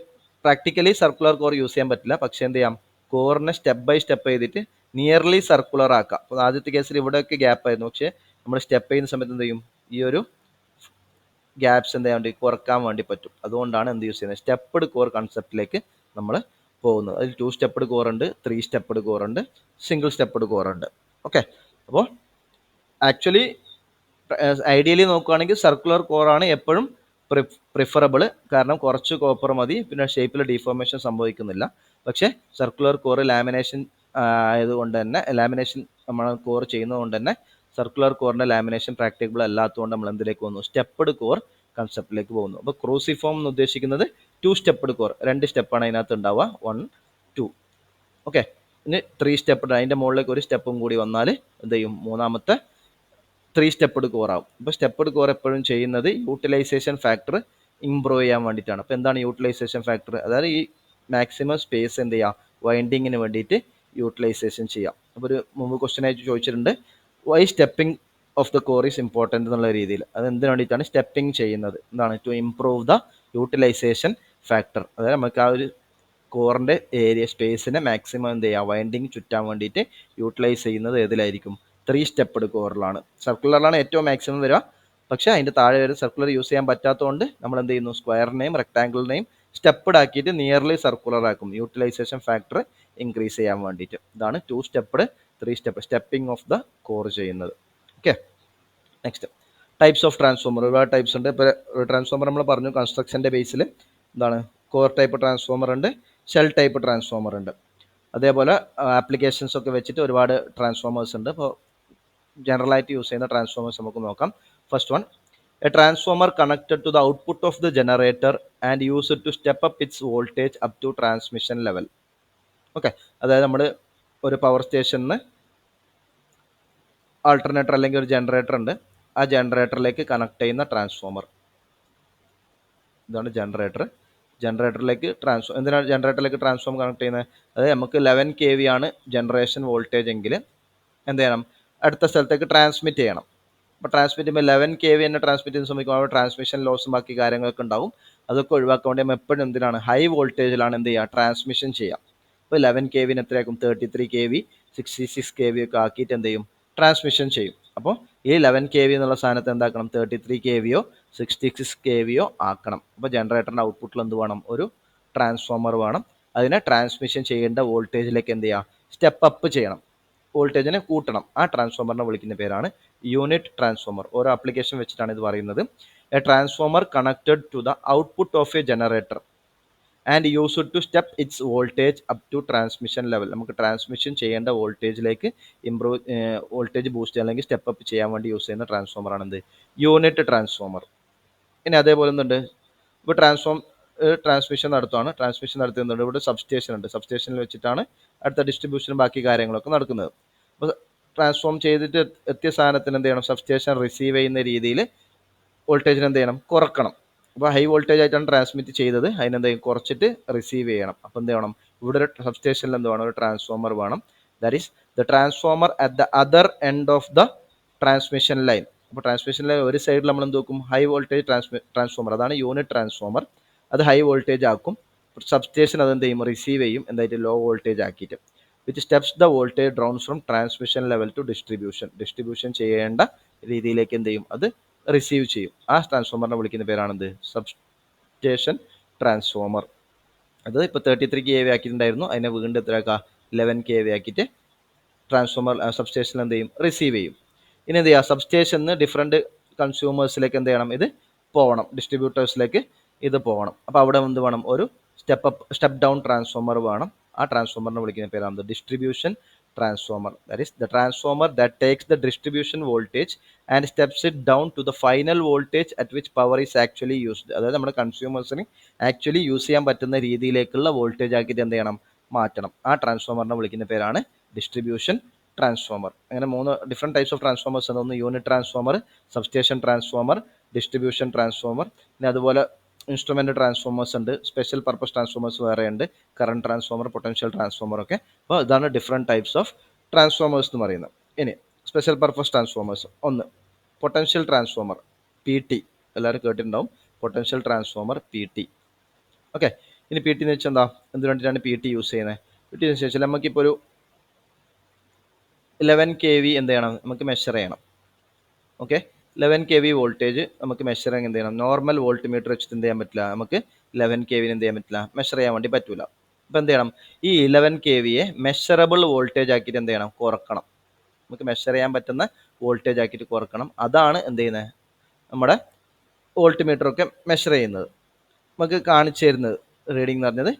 പ്രാക്ടിക്കലി സർക്കുലർ കോർ യൂസ് ചെയ്യാൻ പറ്റില്ല. പക്ഷേ എന്ത് ചെയ്യാം? കോറിനെ സ്റ്റെപ്പ് ബൈ സ്റ്റെപ്പ് ചെയ്തിട്ട് നിയർലി സർക്കുലർ ആക്കാം. അപ്പോൾ ആദ്യത്തെ കേസിൽ ഇവിടെയൊക്കെ ഗ്യാപ്പ് ആയിരുന്നു. പക്ഷേ നമ്മൾ സ്റ്റെപ്പ് ചെയ്യുന്ന സമയത്ത് എന്ത് ചെയ്യും? ഈ ഒരു ഗ്യാപ്സ് എന്ത് ചെയ്യാൻ വേണ്ടി കുറക്കാൻ വേണ്ടി പറ്റും. അതുകൊണ്ടാണ് എന്ത് യൂസ് ചെയ്യുന്നത്, സ്റ്റെപ്പ്ഡ് കോർ കൺസെപ്റ്റിലേക്ക് നമ്മൾ പോകുന്നത്. അതിൽ 2 സ്റ്റെപ്പ്ഡ് കോർ ഉണ്ട്, 3 സ്റ്റെപ്പ്ഡ് കോർ ഉണ്ട്, സിംഗിൾ സ്റ്റെപ്പ്ഡ് കോർ ഉണ്ട്. ഓക്കെ, അപ്പോൾ ആക്ച്വലി ഐഡിയലി നോക്കുകയാണെങ്കിൽ സർക്കുലർ കോറാണ് എപ്പോഴും പ്രിഫറബിൾ. കാരണം കുറച്ച് കോപ്പർ മതി, പിന്നെ ഷേപ്പിൽ ഡീഫോർമേഷൻ സംഭവിക്കുന്നില്ല. പക്ഷേ സർക്കുലർ കോർ ലാമിനേഷൻ ആയതുകൊണ്ട് തന്നെ, ലാമിനേഷൻ നമ്മൾ കോർ ചെയ്യുന്നതുകൊണ്ട് തന്നെ സർക്കുലർ കോറിൻ്റെ ലാമിനേഷൻ പ്രാക്ടിക്കബിൾ അല്ലാത്തതുകൊണ്ട് നമ്മൾ എന്തിലേക്ക് പോകുന്നു, സ്റ്റെപ്പ്ഡ് കോർ കൺസെപ്റ്റിലേക്ക് പോകുന്നു. അപ്പോൾ ക്രൂസിഫോം എന്ന് ഉദ്ദേശിക്കുന്നത് 2 സ്റ്റെപ്പ്ഡ് കോർ, 2 സ്റ്റെപ്പാണ് അതിനകത്ത് ഉണ്ടാവുക, 1 2. ഓക്കെ, ഇനി 3 സ്റ്റെപ്പ്ഡ്, അതിൻ്റെ മുകളിലേക്ക് ഒരു സ്റ്റെപ്പും കൂടി വന്നാൽ എന്ത് ചെയ്യും, മൂന്നാമത്തെ 3 സ്റ്റെപ്പ്ഡ് കോർ ആവും. അപ്പോൾ സ്റ്റെപ്പ്ഡ് കോർ എപ്പോഴും ചെയ്യുന്നത് യൂട്ടിലൈസേഷൻ ഫാക്ടർ ഇംപ്രൂവ് ചെയ്യാൻ വേണ്ടിയിട്ടാണ്. അപ്പോൾ എന്താണ് യൂട്ടിലൈസേഷൻ ഫാക്ടർ? അതായത് ഈ മാക്സിമം സ്പേസ് എന്ത് ചെയ്യുക, വൈൻഡിങ്ങിന് വേണ്ടിയിട്ട് യൂട്ടിലൈസേഷൻ ചെയ്യാം. അപ്പോൾ ഒരു മുമ്പ് ക്വസ്റ്റ്യൻ ആയിട്ട് ചോദിച്ചിട്ടുണ്ട്, why stepping of the core is important എന്നുള്ള രീതിയിൽ. അത് എന്തിനു വേണ്ടിയിട്ടാണ് സ്റ്റെപ്പിംഗ് ചെയ്യുന്നത്? എന്താണ്, to improve the utilization factor. അതായത് നമുക്ക് ആ ഒരു കോറിൻ്റെ ഏരിയ സ്പേസിനെ മാക്സിമം എന്ത് ചെയ്യുക, വൈൻഡിങ് ചുറ്റാൻ വേണ്ടിയിട്ട് യൂട്ടിലൈസ് ചെയ്യുന്നത് ഏതിലായിരിക്കും, 3 സ്റ്റെപ്പ്ഡ് കോറിലാണ്. സർക്കുലറിലാണ് ഏറ്റവും മാക്സിമം വരിക. പക്ഷേ അതിൻ്റെ താഴെ വരെ സർക്കുലർ യൂസ് ചെയ്യാൻ പറ്റാത്തതുകൊണ്ട് നമ്മൾ എന്ത് ചെയ്യുന്നു, സ്ക്വയറിനെയും റെക്ടാങ്കിളിനെയും സ്റ്റെപ്പ്ഡ് ആക്കിയിട്ട് നിയർലി സർക്കുലർ ആക്കും, യൂട്ടിലൈസേഷൻ ഫാക്ടർ ഇൻക്രീസ് ചെയ്യാൻ വേണ്ടിയിട്ട്. ഇതാണ് 2 stepped 3 step stepping of the core ചെയ്യുന്നത്. Okay, next types of transformer. ഒരുപാട് ടൈപ്സ് ഉണ്ട്. ഇപ്പോൾ ട്രാൻസ്ഫോമർ നമ്മൾ പറഞ്ഞു, കൺസ്ട്രക്ഷൻ്റെ ബേസിൽ എന്താണ്, കോർ ടൈപ്പ് ട്രാൻസ്ഫോമർ ഉണ്ട്, ഷെൽ ടൈപ്പ് ട്രാൻസ്ഫോമർ ഉണ്ട്. അതേപോലെ ആപ്ലിക്കേഷൻസ് ഒക്കെ വെച്ചിട്ട് ഒരുപാട് ട്രാൻസ്ഫോമേഴ്സ് ഉണ്ട്. അപ്പോൾ ജനറലായിട്ട് യൂസ് ചെയ്യുന്ന ട്രാൻസ്ഫോമേഴ്സ് നമുക്ക് നോക്കാം. First one, a transformer connected to the output of the generator and use to step up its voltage up to transmission level. Okay, അതായത് നമ്മൾ ഒരു പവർ സ്റ്റേഷനിൽ ആൾട്ടർനേറ്റർ അല്ലെങ്കിൽ ഒരു ജനറേറ്റർ ഉണ്ട്, ആ ജനറേറ്ററിലേക്ക് കണക്ട് ചെയ്യുന്ന ട്രാൻസ്ഫോമർ. ഇതാണ് ജനറേറ്റർ. ജനറേറ്ററിലേക്ക് എന്തിനാണ് ജനറേറ്ററിലേക്ക് ട്രാൻസ്ഫോമർ കണക്ട് ചെയ്യുന്നത്? അതായത് നമുക്ക് 11 kV ആണ് ജനറേഷൻ വോൾട്ടേജ് എങ്കിൽ എന്ത് ചെയ്യണം, അടുത്ത സ്ഥലത്തേക്ക് ട്രാൻസ്മിറ്റ് ചെയ്യണം. അപ്പോൾ ട്രാൻസ്മിറ്റ് ചെയ്യുമ്പോൾ 11 kV തന്നെ ട്രാൻസ്മിറ്റ് ചെയ്യുന്ന സമയത്ത് അവിടെ ട്രാൻസ്മിഷൻ ലോസും ബാക്കി കാര്യങ്ങളൊക്കെ ഉണ്ടാവും. അതൊക്കെ ഒഴിവാക്കാൻ വേണ്ടി നമ്മൾ എപ്പോഴും എന്തിനാണ്, ഹൈ വോൾട്ടേജിലാണ് എന്ത് ചെയ്യുക, ട്രാൻസ്മിഷൻ ചെയ്യാം. അപ്പോൾ 11 kV എത്രയാക്കും, 33 kV 66 kV ഒക്കെ ആക്കിയിട്ട് എന്ത് ചെയ്യും, ട്രാൻസ്മിഷൻ ചെയ്യും. അപ്പോൾ ഈ 11 kV എന്നുള്ള സാധനത്ത് എന്താക്കണം, 33 kVയോ 66 kVയോ ആക്കണം. അപ്പോൾ ജനറേറ്ററിൻ്റെ ഔട്ട്പുട്ടിൽ എന്ത് വേണം, ഒരു ട്രാൻസ്ഫോമർ വേണം. അതിനെ ട്രാൻസ്മിഷൻ ചെയ്യേണ്ട വോൾട്ടേജിലേക്ക് എന്ത് ചെയ്യുക, സ്റ്റെപ്പ് അപ്പ് ചെയ്യണം, വോൾട്ടേജിനെ കൂട്ടണം. ആ ട്രാൻസ്ഫോമറിനെ വിളിക്കുന്ന പേരാണ് യൂണിറ്റ് ട്രാൻസ്ഫോമർ. ഓരോ ആപ്ലിക്കേഷൻ വെച്ചിട്ടാണ് ഇത് പറയുന്നത്. A transformer connected to the output of a generator and use to step its voltage up to transmission level. നമുക്ക് ട്രാൻസ്മിഷൻ ചെയ്യേണ്ട വോൾട്ടേജിലേക്ക് വോൾട്ടേജ് ബൂസ്റ്റ് അല്ലെങ്കിൽ സ്റ്റെപ്പ് അപ്പ് ചെയ്യാൻ വേണ്ടി യൂസ് ചെയ്യുന്ന ട്രാൻസ്ഫോമറാണ് എന്ത്, യൂണിറ്റ് ട്രാൻസ്ഫോമർ. ഇനി അതേപോലെ എന്തുണ്ട്, ഇപ്പോൾ ട്രാൻസ്മിഷൻ നടത്തുകയാണ്. ട്രാൻസ്മിഷൻ നടത്തുന്നുണ്ട്, ഇവിടെ സബ്സ്റ്റേഷൻ ഉണ്ട്. സബ്സ്റ്റേഷനിൽ വെച്ചിട്ടാണ് അടുത്ത ഡിസ്ട്രിബ്യൂഷനും ബാക്കി കാര്യങ്ങളൊക്കെ നടക്കുന്നത്. അപ്പോൾ ട്രാൻസ്ഫോം ചെയ്തിട്ട് എത്തിയ സാധനത്തിന് എന്ത് ചെയ്യണം, സബ്സ്റ്റേഷൻ റിസീവ് ചെയ്യുന്ന രീതിയിൽ വോൾട്ടേജിന് എന്ത് ചെയ്യണം, കുറക്കണം. അപ്പോൾ ഹൈ വോൾട്ടേജ് ആയിട്ടാണ് ട്രാൻസ്മിറ്റ് ചെയ്തത്, അതിനെന്തെങ്കിലും കുറച്ചിട്ട് റിസീവ് ചെയ്യണം. അപ്പോൾ എന്ത് വേണം, ഇവിടെ ഒരു സബ്സ്റ്റേഷനിൽ എന്ത് വേണം, ഒരു ട്രാൻസ്ഫോമർ വേണം. That is the transformer at the other end of the transmission line. അപ്പോൾ ട്രാൻസ്മിഷൻ ലൈൻ ഒരു സൈഡിൽ നമ്മൾ എന്ത് നോക്കും, ഹൈ വോൾട്ടേജ് ട്രാൻസ്ഫോമർ, അതാണ് യൂണിറ്റ് ട്രാൻസ്ഫോമർ. അത് ഹൈ വോൾട്ടേജ് ആക്കും. സബ്സ്റ്റേഷൻ അതെന്ത് ചെയ്യും, റിസീവ് ചെയ്യും, എന്തായിട്ട് ലോ വോൾട്ടേജ് ആക്കിയിട്ട്. Which steps the voltage downs from transmission level to distribution ചെയ്യേണ്ട രീതിയിലേക്ക് എന്ത് ചെയ്യും, അത് റിസീവ് ചെയ്യും. ആ ട്രാൻസ്ഫോമറിനെ വിളിക്കുന്ന പേരാണെന്ത്, സബ്സ്റ്റേഷൻ ട്രാൻസ്ഫോമർ. അത് ഇപ്പോൾ 33 kV ആക്കിയിട്ടുണ്ടായിരുന്നു, അതിനെ വീണ്ടും എത്രയാക്കുക, 11 kV ആക്കിയിട്ട് ട്രാൻസ്ഫോമർ സബ്സ്റ്റേഷനിൽ എന്ത് ചെയ്യും, റിസീവ് ചെയ്യും. ഇനി എന്ത് ചെയ്യുക, സബ്സ്റ്റേഷനിൽ ഡിഫറെൻറ്റ് കൺസ്യൂമേഴ്സിലേക്ക് എന്ത് ചെയ്യണം, ഇത് പോകണം, ഡിസ്ട്രിബ്യൂട്ടേഴ്സിലേക്ക് ഇത് പോകണം. അപ്പോൾ അവിടെ എന്ത് വേണം, ഒരു സ്റ്റെപ്പ് ഡൗൺ ട്രാൻസ്ഫോമർ വേണം. ആ ട്രാൻസ്ഫോമറിനെ വിളിക്കുന്ന പേരാണ് distribution transformer. That is the transformer that takes the distribution voltage and steps it down to the final voltage at which power is actually used. അതായത് നമ്മുടെ കൺസ്യൂമേഴ്സിന് ആക്ച്വലി യൂസ് ചെയ്യാൻ പറ്റുന്ന രീതിയിലേക്കുള്ള വോൾട്ടേജ് ആക്കിയിട്ട് എന്ത് ചെയ്യണം, മാറ്റണം. ആ ട്രാൻസ്ഫോമറിനെ വിളിക്കുന്ന പേരാണ് ഡിസ്ട്രിബ്യൂഷൻ ട്രാൻസ്ഫോമർ. അങ്ങനെ 3 ഡിഫറെൻറ്റ് ടൈപ്സ് ഓഫ് ട്രാൻസ്ഫോമേഴ്സ് ഉണ്ട്. ഒന്ന് unit transformer, substation transformer, distribution transformer. പിന്നെ അതുപോലെ ഇൻസ്ട്രുമെൻ്റ് ട്രാൻസ്ഫോമേഴ്സ് ഉണ്ട്, സ്പെഷ്യൽ പർപ്പസ് ട്രാൻസ്ഫോമേഴ്സ് വേറെ ഉണ്ട്, കറണ്ട് ട്രാൻസ്ഫോമർ, പൊട്ടൻഷ്യൽ ട്രാൻസ്ഫോമർ ഒക്കെ. അപ്പോൾ ഇതാണ് ഡിഫറെൻറ്റ് ടൈപ്സ് ഓഫ് ട്രാൻസ്ഫോമേഴ്സ് എന്ന് പറയുന്നത്. ഇനി സ്പെഷ്യൽ പർപ്പസ് ട്രാൻസ്ഫോമേഴ്സ്. ഒന്ന് പൊട്ടൻഷ്യൽ ട്രാൻസ്ഫോമർ, PT, എല്ലാവരും കേട്ടിട്ടുണ്ടാവും. Potential transformer, PT. ഓക്കെ, ഇനി PT എന്ന് വെച്ചാൽ എന്താ, എന്തിനു വേണ്ടിയിട്ടാണ് PT യൂസ് ചെയ്യുന്നത്? PT എന്ന് വെച്ചാൽ നമുക്കിപ്പോൾ ഒരു 11 kV എന്ത് ചെയ്യണം, നമുക്ക് മെഷർ ചെയ്യണം. ഓക്കെ, 11 kV വോൾട്ടേജ് നമുക്ക് മെഷർ എന്ത് ചെയ്യണം, നോർമൽ വോൾട്ട് മീറ്റർ വെച്ചിട്ട് എന്ത് ചെയ്യാൻ പറ്റില്ല, നമുക്ക് 11 kV എന്ത് ചെയ്യാൻ പറ്റില്ല, മെഷർ ചെയ്യാൻ വേണ്ടി പറ്റൂല. അപ്പോൾ എന്ത് ചെയ്യണം, ഈ 11 kVയെ മെഷറബിൾ വോൾട്ടേജ് ആക്കിയിട്ട് എന്ത് ചെയ്യണം, കുറക്കണം. നമുക്ക് മെഷർ ചെയ്യാൻ പറ്റുന്ന വോൾട്ടേജ് ആക്കിയിട്ട് കുറക്കണം. അതാണ് എന്ത് ചെയ്യുന്നത്, നമ്മുടെ വോൾട്ട് മീറ്ററൊക്കെ മെഷർ ചെയ്യുന്നത്. നമുക്ക് കാണിച്ചു തരുന്നത് റീഡിംഗ് എന്ന് പറഞ്ഞത്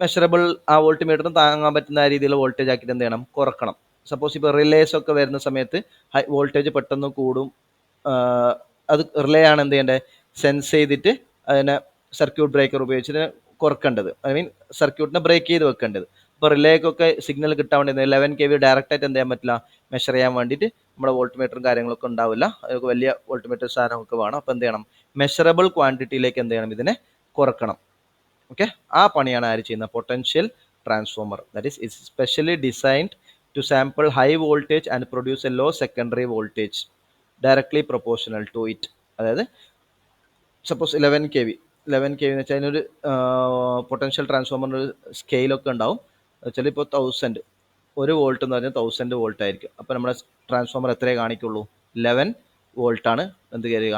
മെഷറബിൾ ആ വോൾട്ട് മീറ്ററിന് താങ്ങാൻ പറ്റുന്ന രീതിയിലുള്ള വോൾട്ടേജ് ആക്കിയിട്ട് എന്ത് ചെയ്യണം, കുറക്കണം. സപ്പോസ് ഇപ്പോൾ റിലേസ് ഒക്കെ വരുന്ന സമയത്ത് ഹൈ വോൾട്ടേജ് പെട്ടെന്ന് കൂടും. അത് റിലേ ആണ് എന്ത് ചെയ്യേണ്ടത്, സെൻസ് ചെയ്തിട്ട് അതിനെ സർക്യൂട്ട് ബ്രേക്കർ ഉപയോഗിച്ചിട്ട് കുറക്കേണ്ടത്, ഐ മീൻ സർക്യൂട്ടിനെ ബ്രേക്ക് ചെയ്ത് വെക്കേണ്ടത്. ഇപ്പോൾ റിലേക്കൊക്കെ സിഗ്നൽ കിട്ടാൻ വേണ്ടി 11 kV ഡയറക്റ്റ് ആയിട്ട് എന്ത് ചെയ്യാൻ പറ്റില്ല, മെഷർ ചെയ്യാൻ വേണ്ടിയിട്ട് നമ്മുടെ വോൾട്ട് മീറ്ററും കാര്യങ്ങളൊക്കെ ഉണ്ടാവില്ല. അതൊക്കെ വലിയ വോൾട്ട് മീറ്റർ സാധനമൊക്കെ വേണം. അപ്പോൾ എന്ത് ചെയ്യണം, മെഷറബിൾ ക്വാണ്ടിറ്റിയിലേക്ക് എന്ത് ചെയ്യണം, ഇതിനെ കുറക്കണം. ഓക്കെ, ആ പണിയാണ് ആര് ചെയ്യുന്നത്, potential transformer. That is its specially designed to sample high voltage and produce a low secondary voltage directly proportional to it. അതായത് സപ്പോസ് 11 kV എന്ന് വെച്ചാൽ അതിനൊരു പൊട്ടൻഷ്യൽ ട്രാൻസ്ഫോമറിന് ഒരു സ്കെയിലൊക്കെ ഉണ്ടാവും. വെച്ചാൽ ഇപ്പോൾ 1000 1 വോൾട്ട് എന്ന് പറഞ്ഞാൽ 1000 വോൾട്ട് ആയിരിക്കും. അപ്പോൾ നമ്മുടെ ട്രാൻസ്ഫോമർ എത്രയേ കാണിക്കുള്ളൂ, 11 വോൾട്ടാണ് എന്ത് കയറുക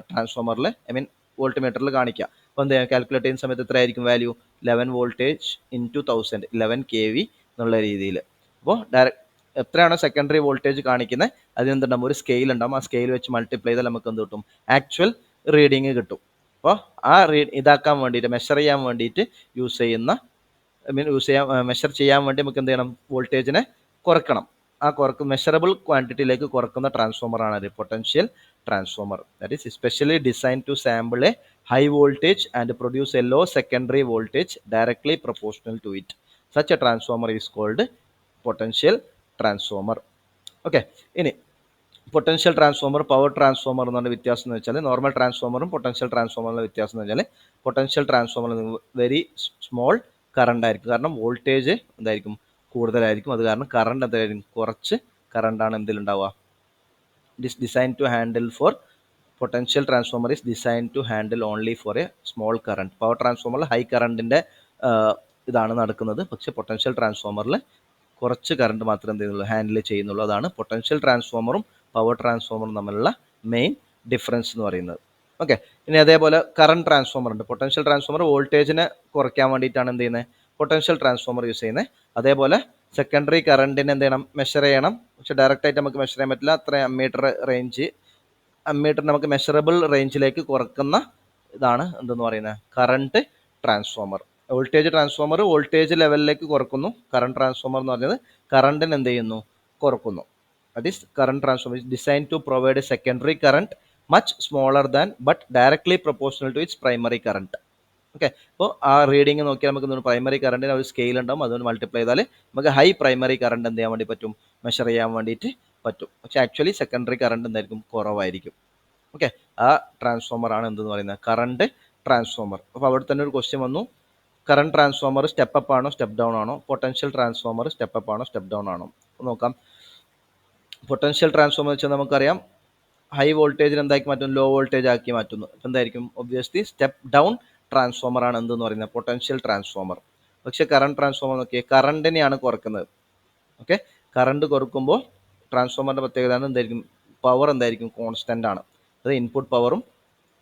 ട്രാൻസ്ഫോമറിൽ, ഐ മീൻ വോൾട്ട് മീറ്ററിൽ കാണിക്കുക. അപ്പോൾ എന്ത് ചെയ്യുക, കാൽക്കുലേറ്റ് ചെയ്യുന്ന സമയത്ത് എത്രയായിരിക്കും വാല്യൂ, 11 വോൾട്ടേജ് ഇൻറ്റു 1000, 11 kV എന്നുള്ള രീതിയിൽ. അപ്പോൾ ഡയറക്റ്റ് എത്രയാണോ സെക്കൻഡറി വോൾട്ടേജ് കാണിക്കുന്നത് അതിനെന്തുണ്ടാകും, ഒരു സ്കെയിൽ ഉണ്ടാകും. ആ സ്കെയിൽ വെച്ച് മൾട്ടിപ്ലൈ ചെയ്താൽ നമുക്ക് എന്ത് കിട്ടും, ആക്ച്വൽ റീഡിങ് കിട്ടും. അപ്പോൾ ആ ഇതാക്കാൻ വേണ്ടിയിട്ട്, മെഷർ ചെയ്യാൻ വേണ്ടിയിട്ട് യൂസ് ചെയ്യുന്ന, ഐ മീൻ മെഷർ ചെയ്യാൻ വേണ്ടി നമുക്ക് എന്ത് ചെയ്യണം, വോൾട്ടേജിനെ കുറക്കണം. ആ മെഷറബിൾ ക്വാണ്ടിറ്റിയിലേക്ക് കുറക്കുന്ന ട്രാൻസ്ഫോമറാണ് അത് potential transformer. That is specially design to sample a high voltage and produce a low secondary voltage directly proportional to it. Such a transformer is called potential transformer. Okay, ഇനി പൊട്ടൻഷ്യൽ ട്രാൻസ്ഫോമർ, പവർ ട്രാൻസ്ഫോമർ എന്നുള്ള വ്യത്യാസം എന്ന് വെച്ചാൽ, normal ട്രാൻസ്ഫോമറും potential ട്രാൻസ്ഫോമറിൻ്റെ വ്യത്യാസം എന്ന് വെച്ചാൽ, potential ട്രാൻസ്ഫോമറിൽ very small current ആയിരിക്കും. കാരണം വോൾട്ടേജ് എന്തായിരിക്കും, കൂടുതലായിരിക്കും. അത് കാരണം കറണ്ട് എന്തായിരിക്കും, കുറച്ച് കറണ്ടാണ് എന്തിലുണ്ടാവുക. It is design to handle for potential transformer is design to handle only for a small current. Power ട്രാൻസ്ഫോമറിൽ ഹൈ കറണ്ടിൻ്റെ ഇതാണ് നടക്കുന്നത്. പക്ഷേ പൊട്ടൻഷ്യൽ ട്രാൻസ്ഫോമറിൽ കുറച്ച് കറണ്ട് മാത്രമേ എന്ത് ചെയ്യുന്നുള്ളൂ, ഹാൻഡിൽ ചെയ്യുന്നുള്ളൂ. അതാണ് പൊട്ടൻഷ്യൽ ട്രാൻസ്ഫോമറും പവർ ട്രാൻസ്ഫോമറും തമ്മിലുള്ള മെയിൻ ഡിഫറൻസ് എന്ന് പറയുന്നത്. ഓക്കെ, ഇനി അതേപോലെ കറണ്ട് ട്രാൻസ്ഫോമർ ഉണ്ട്. പൊട്ടൻഷ്യൽ ട്രാൻസ്ഫോമർ വോൾട്ടേജിനെ കുറയ്ക്കാൻ വേണ്ടിയിട്ടാണ് എന്ത് ചെയ്യുന്നത്, പൊട്ടൻഷ്യൽ ട്രാൻസ്ഫോമർ യൂസ് ചെയ്യുന്നത്. അതേപോലെ സെക്കൻഡറി കറണ്ടിനെ എന്ത് ചെയ്യണം, മെഷർ ചെയ്യണം. പക്ഷെ ഡയറക്റ്റ് ആയിട്ട് നമുക്ക് മെഷർ ചെയ്യാൻ പറ്റില്ല. അത്ര അമ്മീറ്റർ റേഞ്ച്, അമ്മീറ്റർ നമുക്ക് മെഷറബിൾ റേഞ്ചിലേക്ക് കുറക്കുന്ന ഇതാണ് എന്തെന്ന് പറയുന്നത്, current transformer. Voltage transformer voltage ലെവലിലേക്ക് കുറക്കുന്നു. കറണ്ട് ട്രാൻസ്ഫോമർ എന്ന് പറഞ്ഞത് കറണ്ടിന് എന്ത് ചെയ്യുന്നു, കുറക്കുന്നു. That is current transformer is design to provide a secondary current much smaller than but directly proportional to its primary current. Okay, അപ്പോൾ ആ റീഡിങ് നോക്കിയാൽ നമുക്ക് പ്രൈമറി കറണ്ടിന് ഒരു സ്കെയിൽ ഉണ്ടാവും. അതുകൊണ്ട് മൾട്ടിപ്ലൈ ചെയ്താൽ നമുക്ക് ഹൈ പ്രൈമറി കറണ്ട് എന്ത് ചെയ്യാൻ വേണ്ടി പറ്റും, മെഷർ ചെയ്യാൻ വേണ്ടിയിട്ട് പറ്റും. പക്ഷേ ആക്ച്വലി സെക്കൻഡറി കറണ്ട് എന്തായിരിക്കും, കുറവായിരിക്കും. ഓക്കെ, ആ ട്രാൻസ്ഫോമർ ആണ് എന്തെന്ന് പറയുന്നത്, കറണ്ട് ട്രാൻസ്ഫോമർ. അപ്പോൾ അവിടെ തന്നെ ഒരു ക്വസ്റ്റ്യൻ വന്നു, കറണ്ട് ട്രാൻസ്ഫോമർ സ്റ്റെപ്പ് അപ്പ് ആണോ സ്റ്റെപ്പ് ഡൗൺ ആണോ, പൊട്ടൻഷ്യൽ ട്രാൻസ്ഫോമർ സ്റ്റെപ്പ് അപ്പ് ആണോ സ്റ്റെപ്പ് ഡൗൺ ആണോ നോക്കാം. പൊട്ടൻഷ്യൽ ട്രാൻസ്ഫോമർ വെച്ചാൽ നമുക്കറിയാം ഹൈ വോൾട്ടേജിന് എന്താക്കി മാറ്റും, ലോ വോൾട്ടേജ് ആക്കി മാറ്റുന്നു. എന്തായിരിക്കും, ഒബ്വിയസ്ലി സ്റ്റെപ്പ് ഡൗൺ ട്രാൻസ്ഫോമർ ആണ് എന്തെന്ന് പറയുന്നത്, പൊട്ടൻഷ്യൽ ട്രാൻസ്ഫോമർ. പക്ഷേ കറണ്ട് ട്രാൻസ്ഫോമർ നോക്കിയാൽ കറണ്ടിനെയാണ് കുറക്കുന്നത്. ഓക്കെ, കറണ്ട് കുറക്കുമ്പോൾ ട്രാൻസ്ഫോമറിൻ്റെ പ്രത്യേകത എന്തായിരിക്കും, പവർ എന്തായിരിക്കും, കോൺസ്റ്റൻ്റ് ആണ്. അത് ഇൻപുട്ട് പവറും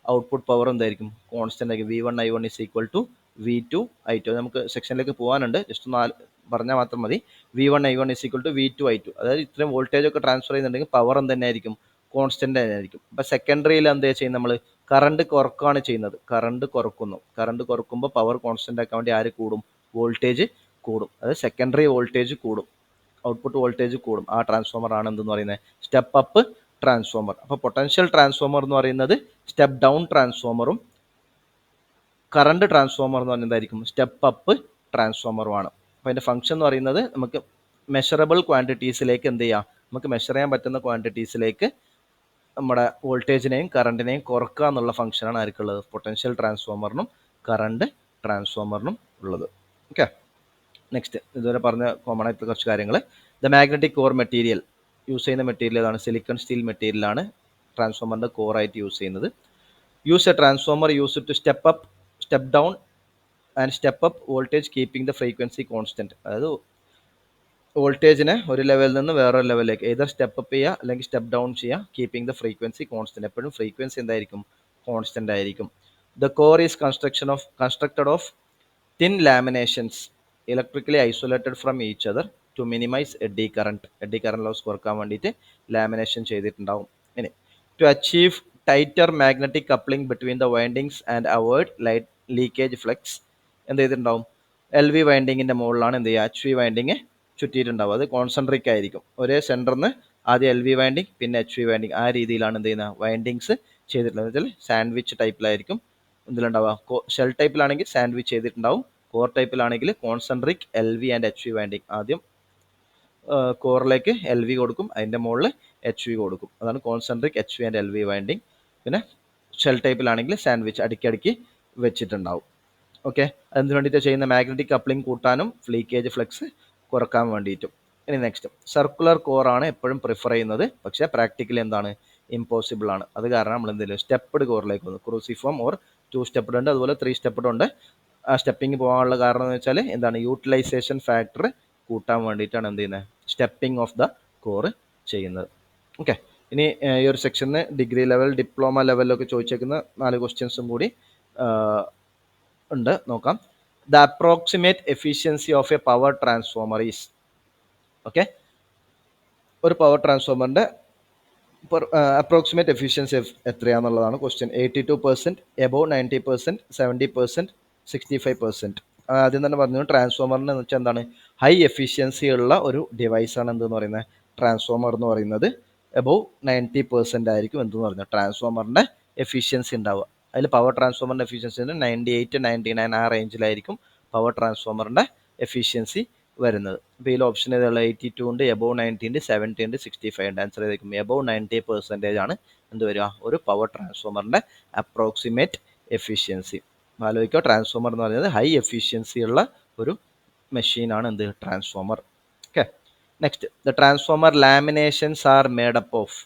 ഔട്ട്പുട്ട് പവറും എന്തായിരിക്കും, കോൺസ്റ്റൻ്റ് ആയിരിക്കും. V1 I1 is equal to V2 I2. നമുക്ക് സെക്ഷനിലേക്ക് പോകാനുണ്ട്, ജസ്റ്റ് ഒന്ന് പറഞ്ഞാൽ മാത്രം മതി. V1 I1 is equal to V2 I2. അതായത് ഇത്രയും വോൾട്ടേജ് ഒക്കെ ട്രാൻസ്ഫർ ചെയ്യുന്നുണ്ടെങ്കിൽ പവർ തന്നെ ആയിരിക്കും, കോൺസ്റ്റൻ്റ് ആയിരിക്കും. അപ്പോൾ സെക്കൻഡറിയിൽ എന്താ ചെയ്യുന്നത്, നമ്മൾ കറണ്ട് കുറക്കുകയാണ് ചെയ്യുന്നത്. കറണ്ട് കുറക്കുന്നു. കറണ്ട് കുറക്കുമ്പോൾ പവർ കോൺസ്റ്റൻ്റ് ആക്കാൻ വേണ്ടി ആര് കൂടും, വോൾട്ടേജ് കൂടും. അതായത് സെക്കൻഡറി വോൾട്ടേജ് കൂടും, ഔട്ട്പുട്ട് വോൾട്ടേജ് കൂടും. ആ ട്രാൻസ്ഫോമർ ആണ് എന്തെന്ന് പറയുന്നത്, സ്റ്റെപ്പ് അപ്പ് ട്രാൻസ്ഫോമർ. അപ്പോൾ പൊട്ടൻഷ്യൽ ട്രാൻസ്ഫോമർ എന്ന് പറയുന്നത് സ്റ്റെപ്പ് ഡൗൺ ട്രാൻസ്ഫോമറും കറണ്ട് ട്രാൻസ്ഫോമർ എന്ന് പറയുന്നത് എന്തായിരിക്കും, സ്റ്റെപ്പ് അപ്പ് ട്രാൻസ്ഫോമറുമാണ്. അപ്പോൾ അതിൻ്റെ ഫംഗ്ഷൻ എന്ന് പറയുന്നത് നമുക്ക് മെഷറബിൾ ക്വാണ്ടിറ്റീസിലേക്ക് എന്ത് ചെയ്യാം, നമുക്ക് മെഷർ ചെയ്യാൻ പറ്റുന്ന ക്വാണ്ടിറ്റീസിലേക്ക് നമ്മുടെ വോൾട്ടേജിനെയും കറണ്ടിനെയും കുറക്കുക എന്നുള്ള ഫംഗ്ഷനാണ് ആർക്കുള്ളത്, പൊട്ടൻഷ്യൽ ട്രാൻസ്ഫോമറിനും കറണ്ട് ട്രാൻസ്ഫോമറിനും ഉള്ളത്. ഓക്കെ, നെക്സ്റ്റ് ഇതുവരെ പറഞ്ഞ കോമൺ ആയിട്ടുള്ള കുറച്ച് കാര്യങ്ങൾ. The magnetic core material, use ചെയ്യുന്ന മെറ്റീരിയൽ ഏതാണ്, സിലിക്കൺ സ്റ്റീൽ മെറ്റീരിയലാണ് ട്രാൻസ്ഫോമറിൻ്റെ കോറായിട്ട് യൂസ് ചെയ്യുന്നത്. Use a transformer use to step up, step down and step up voltage keeping the frequency constant. അതായത് വോൾട്ടേജിനെ ഒരു ലെവലിൽ നിന്ന് വേറൊരു ലെവലിലേക്ക് ഏതർ സ്റ്റെപ്പ് അപ്പ് ചെയ്യുക അല്ലെങ്കിൽ സ്റ്റെപ്പ് ഡൗൺ ചെയ്യുക, കീപ്പിംഗ് ദ ഫ്രീക്വൻസി കോൺസ്റ്റന്റ്. എപ്പോഴും ഫ്രീക്വൻസി എന്തായിരിക്കും? കോൺസ്റ്റന്റ് ആയിരിക്കും. The core is constructed of thin laminations electrically isolated from each other to minimise eddy current loss കുറക്കാൻ വേണ്ടിയിട്ട് ലാമിനേഷൻ ചെയ്തിട്ടുണ്ടാവും. ഇനി to achieve tighter magnetic coupling between the windings and avoid light leakage flux എന്ത് ചെയ്തിട്ടുണ്ടാവും? L V വൈൻഡിങ്ങിൻ്റെ മുകളിലാണ് എന്ത് ചെയ്യുക? എച്ച് വി വൈൻഡിങ് ചുറ്റിയിട്ടുണ്ടാവും. അത് കോൺസെൻട്രിക് ആയിരിക്കും. ഒരേ സെൻറ്ററിൽ നിന്ന് ആദ്യം എൽ വി വൈൻഡിങ് പിന്നെ എച്ച് വി വൈൻഡിങ്, ആ രീതിയിലാണ് എന്ത് ചെയ്യുന്നത്? വൈൻഡിങ്സ് ചെയ്തിട്ടുള്ളത്. വെച്ചാൽ സാൻഡ്വിച്ച് ടൈപ്പിലായിരിക്കും ഇതിലുണ്ടാവുക. ഷെൽ ടൈപ്പിലാണെങ്കിൽ സാൻഡ്വിച്ച് ചെയ്തിട്ടുണ്ടാവും. കോർ ടൈപ്പിലാണെങ്കിൽ concentric L V and H V winding. ആദ്യം കോറിലേക്ക് എൽ വി കൊടുക്കും, അതിൻ്റെ മുകളിൽ എച്ച് വി കൊടുക്കും. അതാണ് concentric H V and L V winding. പിന്നെ ഷെൽ ടൈപ്പിലാണെങ്കിൽ സാൻഡ്വിച്ച് അടുക്കി വെച്ചിട്ടുണ്ടാവും. ഓക്കെ, അതിന് വേണ്ടിയിട്ട് ചെയ്യുന്ന മാഗ്നറ്റിക് കപ്ലിംഗ് കൂട്ടാനും ലീക്കേജ് ഫ്ലക്സ് കുറക്കാൻ വേണ്ടിയിട്ടും. ഇനി നെക്സ്റ്റ്, സർക്കുലർ കോറാണ് എപ്പോഴും പ്രിഫർ ചെയ്യുന്നത്. പക്ഷേ പ്രാക്ടിക്കലി എന്താണ്? ഇമ്പോസിബിൾ ആണ്. അത് കാരണം നമ്മൾ എന്തെങ്കിലും സ്റ്റെപ്പ്ഡ് കോറിലേക്ക് വന്നു. ക്രൂസിഫോം ഓർ 2 സ്റ്റെപ്പ്ഡ് ഉണ്ട്, അതുപോലെ 3 സ്റ്റെപ്പ്ഡ് ഉണ്ട്. ആ സ്റ്റെപ്പിംഗ് പോകാനുള്ള കാരണം എന്ന് വെച്ചാൽ എന്താണ്? യൂട്ടിലൈസേഷൻ ഫാക്ടർ കൂട്ടാൻ വേണ്ടിയിട്ടാണ് എന്ത് ചെയ്യുന്നത്? സ്റ്റെപ്പിംഗ് ഓഫ് ദ കോർ ചെയ്യുന്നത്. ഓക്കെ, ഇനി ഈ ഒരു സെക്ഷന് ഡിഗ്രി ലെവൽ, ഡിപ്ലോമ ലെവലിലൊക്കെ ചോദിച്ചേക്കുന്ന 4 ക്വസ്റ്റ്യൻസും കൂടി ഉണ്ട്, നോക്കാം. The approximate efficiency of a power transformer is. Okay, ഒരു പവർ ട്രാൻസ്ഫോമറിൻ്റെ അപ്രോക്സിമേറ്റ് എഫിഷ്യൻസി എത്രയാണെന്നുള്ളതാണ് ക്വസ്റ്റ്യൻ. 82%, എബോവ് 90%, 70%, 65%. ആദ്യം തന്നെ പറഞ്ഞു, ട്രാൻസ്ഫോമറിന് വെച്ചാൽ എന്താണ്? ഹൈ എഫിഷ്യൻസി ഉള്ള ഒരു ഡിവൈസാണ് എന്തെന്ന് പറയുന്നത്? ട്രാൻസ്ഫോമർ എന്ന് പറയുന്നത്. എബോവ് 90% ആയിരിക്കും എന്തെന്ന് പറഞ്ഞാൽ ട്രാൻസ്ഫോമറിൻ്റെ എഫിഷ്യൻസി ഉണ്ടാവുക. അതിൽ പവർ ട്രാൻസ്ഫോമറിൻ്റെ എഫിഷ്യൻസി 98, 99 ആ റേഞ്ചിലായിരിക്കും പവർ ട്രാൻസ്ഫോമറിൻ്റെ എഫിഷ്യൻസി വരുന്നത്. അപ്പോൾ ഇതിൽ ഓപ്ഷൻ ഏതുള്ള? 82 ഉണ്ട്, എബോവ് 90 ഉണ്ട്, 70 ഉണ്ട്, 65 ഉണ്ട്. ആൻസർ ഏതായിരിക്കും? എബോവ് 90% ആണ് എന്ത് വരിക? ഒരു പവർ ട്രാൻസ്ഫോമറിൻ്റെ അപ്രോക്സിമേറ്റ് എഫിഷ്യൻസി. ആലോചിക്കുക, ട്രാൻസ്ഫോമർ എന്ന് പറയുന്നത് ഹൈ എഫിഷ്യൻസി ഉള്ള ഒരു മെഷീനാണ് എന്ത്? Transformer. Okay, next, the transformer laminations are made up of.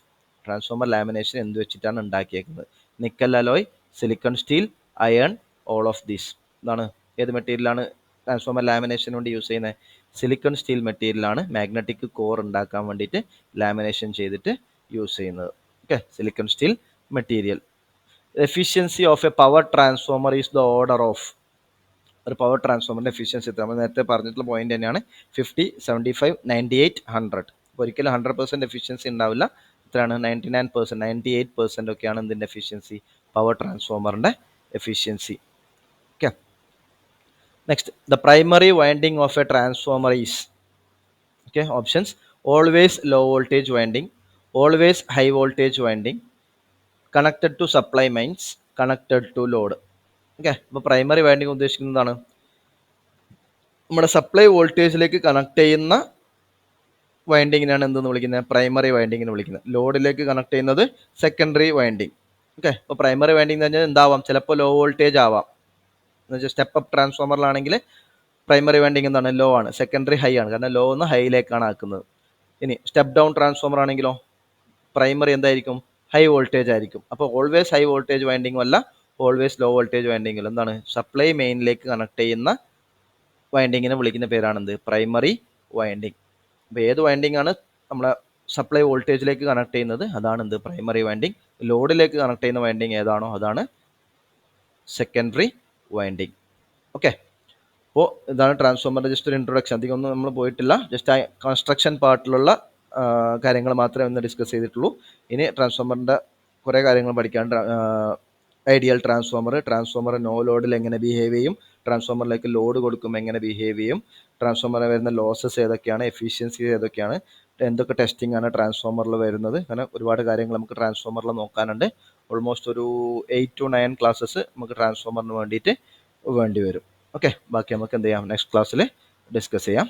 Transformer lamination എന്ത് വെച്ചിട്ടാണ് ഉണ്ടാക്കിയേക്കുന്നത്? Nickel alloy, silicon steel, iron, all of these. ഇതാണ് ഏത് മെറ്റീരിയലാണ് ട്രാൻസ്ഫോമർ ലാമിനേഷൻ കൊണ്ട് യൂസ് ചെയ്യുന്നത്? സിലിക്കൺ സ്റ്റീൽ മെറ്റീരിയലാണ് മാഗ്നറ്റിക് കോർ ഉണ്ടാക്കാൻ വേണ്ടിയിട്ട് ലാമിനേഷൻ ചെയ്തിട്ട് യൂസ് ചെയ്യുന്നത്. Okay, silicon steel material. Efficiency of a power transformer is the order of. ഒരു പവർ ട്രാൻസ്ഫോമറിൻ്റെ എഫിഷ്യൻസി എത്ര? നമ്മൾ നേരത്തെ പറഞ്ഞിട്ടുള്ള പോയിന്റ് തന്നെയാണ്. 50, 75, 98, 100. അപ്പോൾ ഒരിക്കലും 100% എഫിഷ്യൻസി ഉണ്ടാവില്ല. എത്രയാണ്? 99%, 98% ഒക്കെയാണ് എന്തിൻ്റെ എഫിഷ്യൻസി? പവർ ട്രാൻസ്ഫോമറിൻ്റെ efficiency. Okay, next, the primary winding of a transformer is. Okay, options: always low voltage winding, always high voltage winding, connected to supply mains, connected to load. Okay, അപ്പോൾ primary winding ഉദ്ദേശിക്കുന്നതാണ് നമ്മുടെ supply വോൾട്ടേജിലേക്ക് connect ചെയ്യുന്ന വൈൻഡിങ്ങിനാണ് എന്തെന്ന് വിളിക്കുന്നത്? Primary വൈൻഡിങ്ങിന് വിളിക്കുന്നത്. ലോഡിലേക്ക് connect ചെയ്യുന്നത് secondary winding. Okay, അപ്പോൾ പ്രൈമറി വൈൻഡിങ് എന്ന് പറഞ്ഞാൽ എന്താവാം? ചിലപ്പോൾ ലോ വോൾട്ടേജ് ആവാം. എന്ന് വെച്ചാൽ സ്റ്റെപ്പ് അപ്പ് ട്രാൻസ്ഫോമറിലാണെങ്കിൽ പ്രൈമറി വൈൻഡിങ് എന്താണ്? ലോ ആണ്. സെക്കൻഡറി ഹൈ ആണ്, കാരണം ലോ എന്ന് ഹൈയിലേക്കാണ് ആക്കുന്നത്. ഇനി സ്റ്റെപ്പ് ഡൗൺ ട്രാൻസ്ഫോമർ ആണെങ്കിലോ പ്രൈമറി എന്തായിരിക്കും? ഹൈ വോൾട്ടേജ് ആയിരിക്കും. അപ്പോൾ ഓൾവേസ് ഹൈ വോൾട്ടേജ് വൈൻഡിങ്ങും അല്ല, ഓൾവേസ് ലോ വോൾട്ടേജ് വൈൻഡിങ്ങും എന്താണ്? സപ്ലൈ മെയിനിലേക്ക് കണക്ട് ചെയ്യുന്ന വൈൻഡിങ്ങിനെ വിളിക്കുന്ന പേരാണെന്ത്? Primary winding. അപ്പോൾ ഏത് വൈൻഡിങ് ആണ് നമ്മളെ സപ്ലൈ വോൾട്ടേജിലേക്ക് കണക്ട് ചെയ്യുന്നത്? അതാണ് എന്ത്? Primary winding. ലോഡിലേക്ക് കണക്ട് ചെയ്യുന്ന വൈൻഡിങ് ഏതാണോ അതാണ് സെക്കൻഡറി വൈൻഡിങ്. ഓക്കെ, അപ്പോൾ ഇതാണ് ട്രാൻസ്ഫോമറിൻ്റെ ജസ്റ്റ് ഒരു ഇൻട്രൊഡക്ഷൻ. അധികം ഒന്നും നമ്മൾ പോയിട്ടില്ല. ജസ്റ്റ് ആ കൺസ്ട്രക്ഷൻ പാർട്ടിലുള്ള കാര്യങ്ങൾ മാത്രമേ ഒന്ന് ഡിസ്കസ് ചെയ്തിട്ടുള്ളൂ. ഇനി ട്രാൻസ്ഫോമറിൻ്റെ കുറേ കാര്യങ്ങൾ പഠിക്കാണ്ട്. ഐഡിയൽ ട്രാൻസ്ഫോമർ നോ ലോഡിൽ എങ്ങനെ ബിഹേവ് ചെയ്യും, ട്രാൻസ്ഫോമറിലേക്ക് ലോഡ് കൊടുക്കുമ്പോൾ എങ്ങനെ ബിഹേവ് ചെയ്യും, ട്രാൻസ്ഫോമറിൽ വരുന്ന ലോസസ് ഏതൊക്കെയാണ്, എഫിഷ്യൻസി ഏതൊക്കെയാണ്, എന്തൊക്കെ ടെസ്റ്റിംഗ് ആണ് ട്രാൻസ്ഫോമറിൽ വരുന്നത്, അങ്ങനെ ഒരുപാട് കാര്യങ്ങൾ നമുക്ക് ട്രാൻസ്ഫോമറിൽ നോക്കാനുണ്ട്. ഓൾമോസ്റ്റ് ഒരു 8 to 9 ക്ലാസ്സസ് നമുക്ക് ട്രാൻസ്ഫോമറിന് വേണ്ടിയിട്ട് വേണ്ടി വരും. ഓക്കെ, ബാക്കി നമുക്ക് എന്ത് ചെയ്യാം? നെക്സ്റ്റ് ക്ലാസ്സിൽ ഡിസ്കസ് ചെയ്യാം.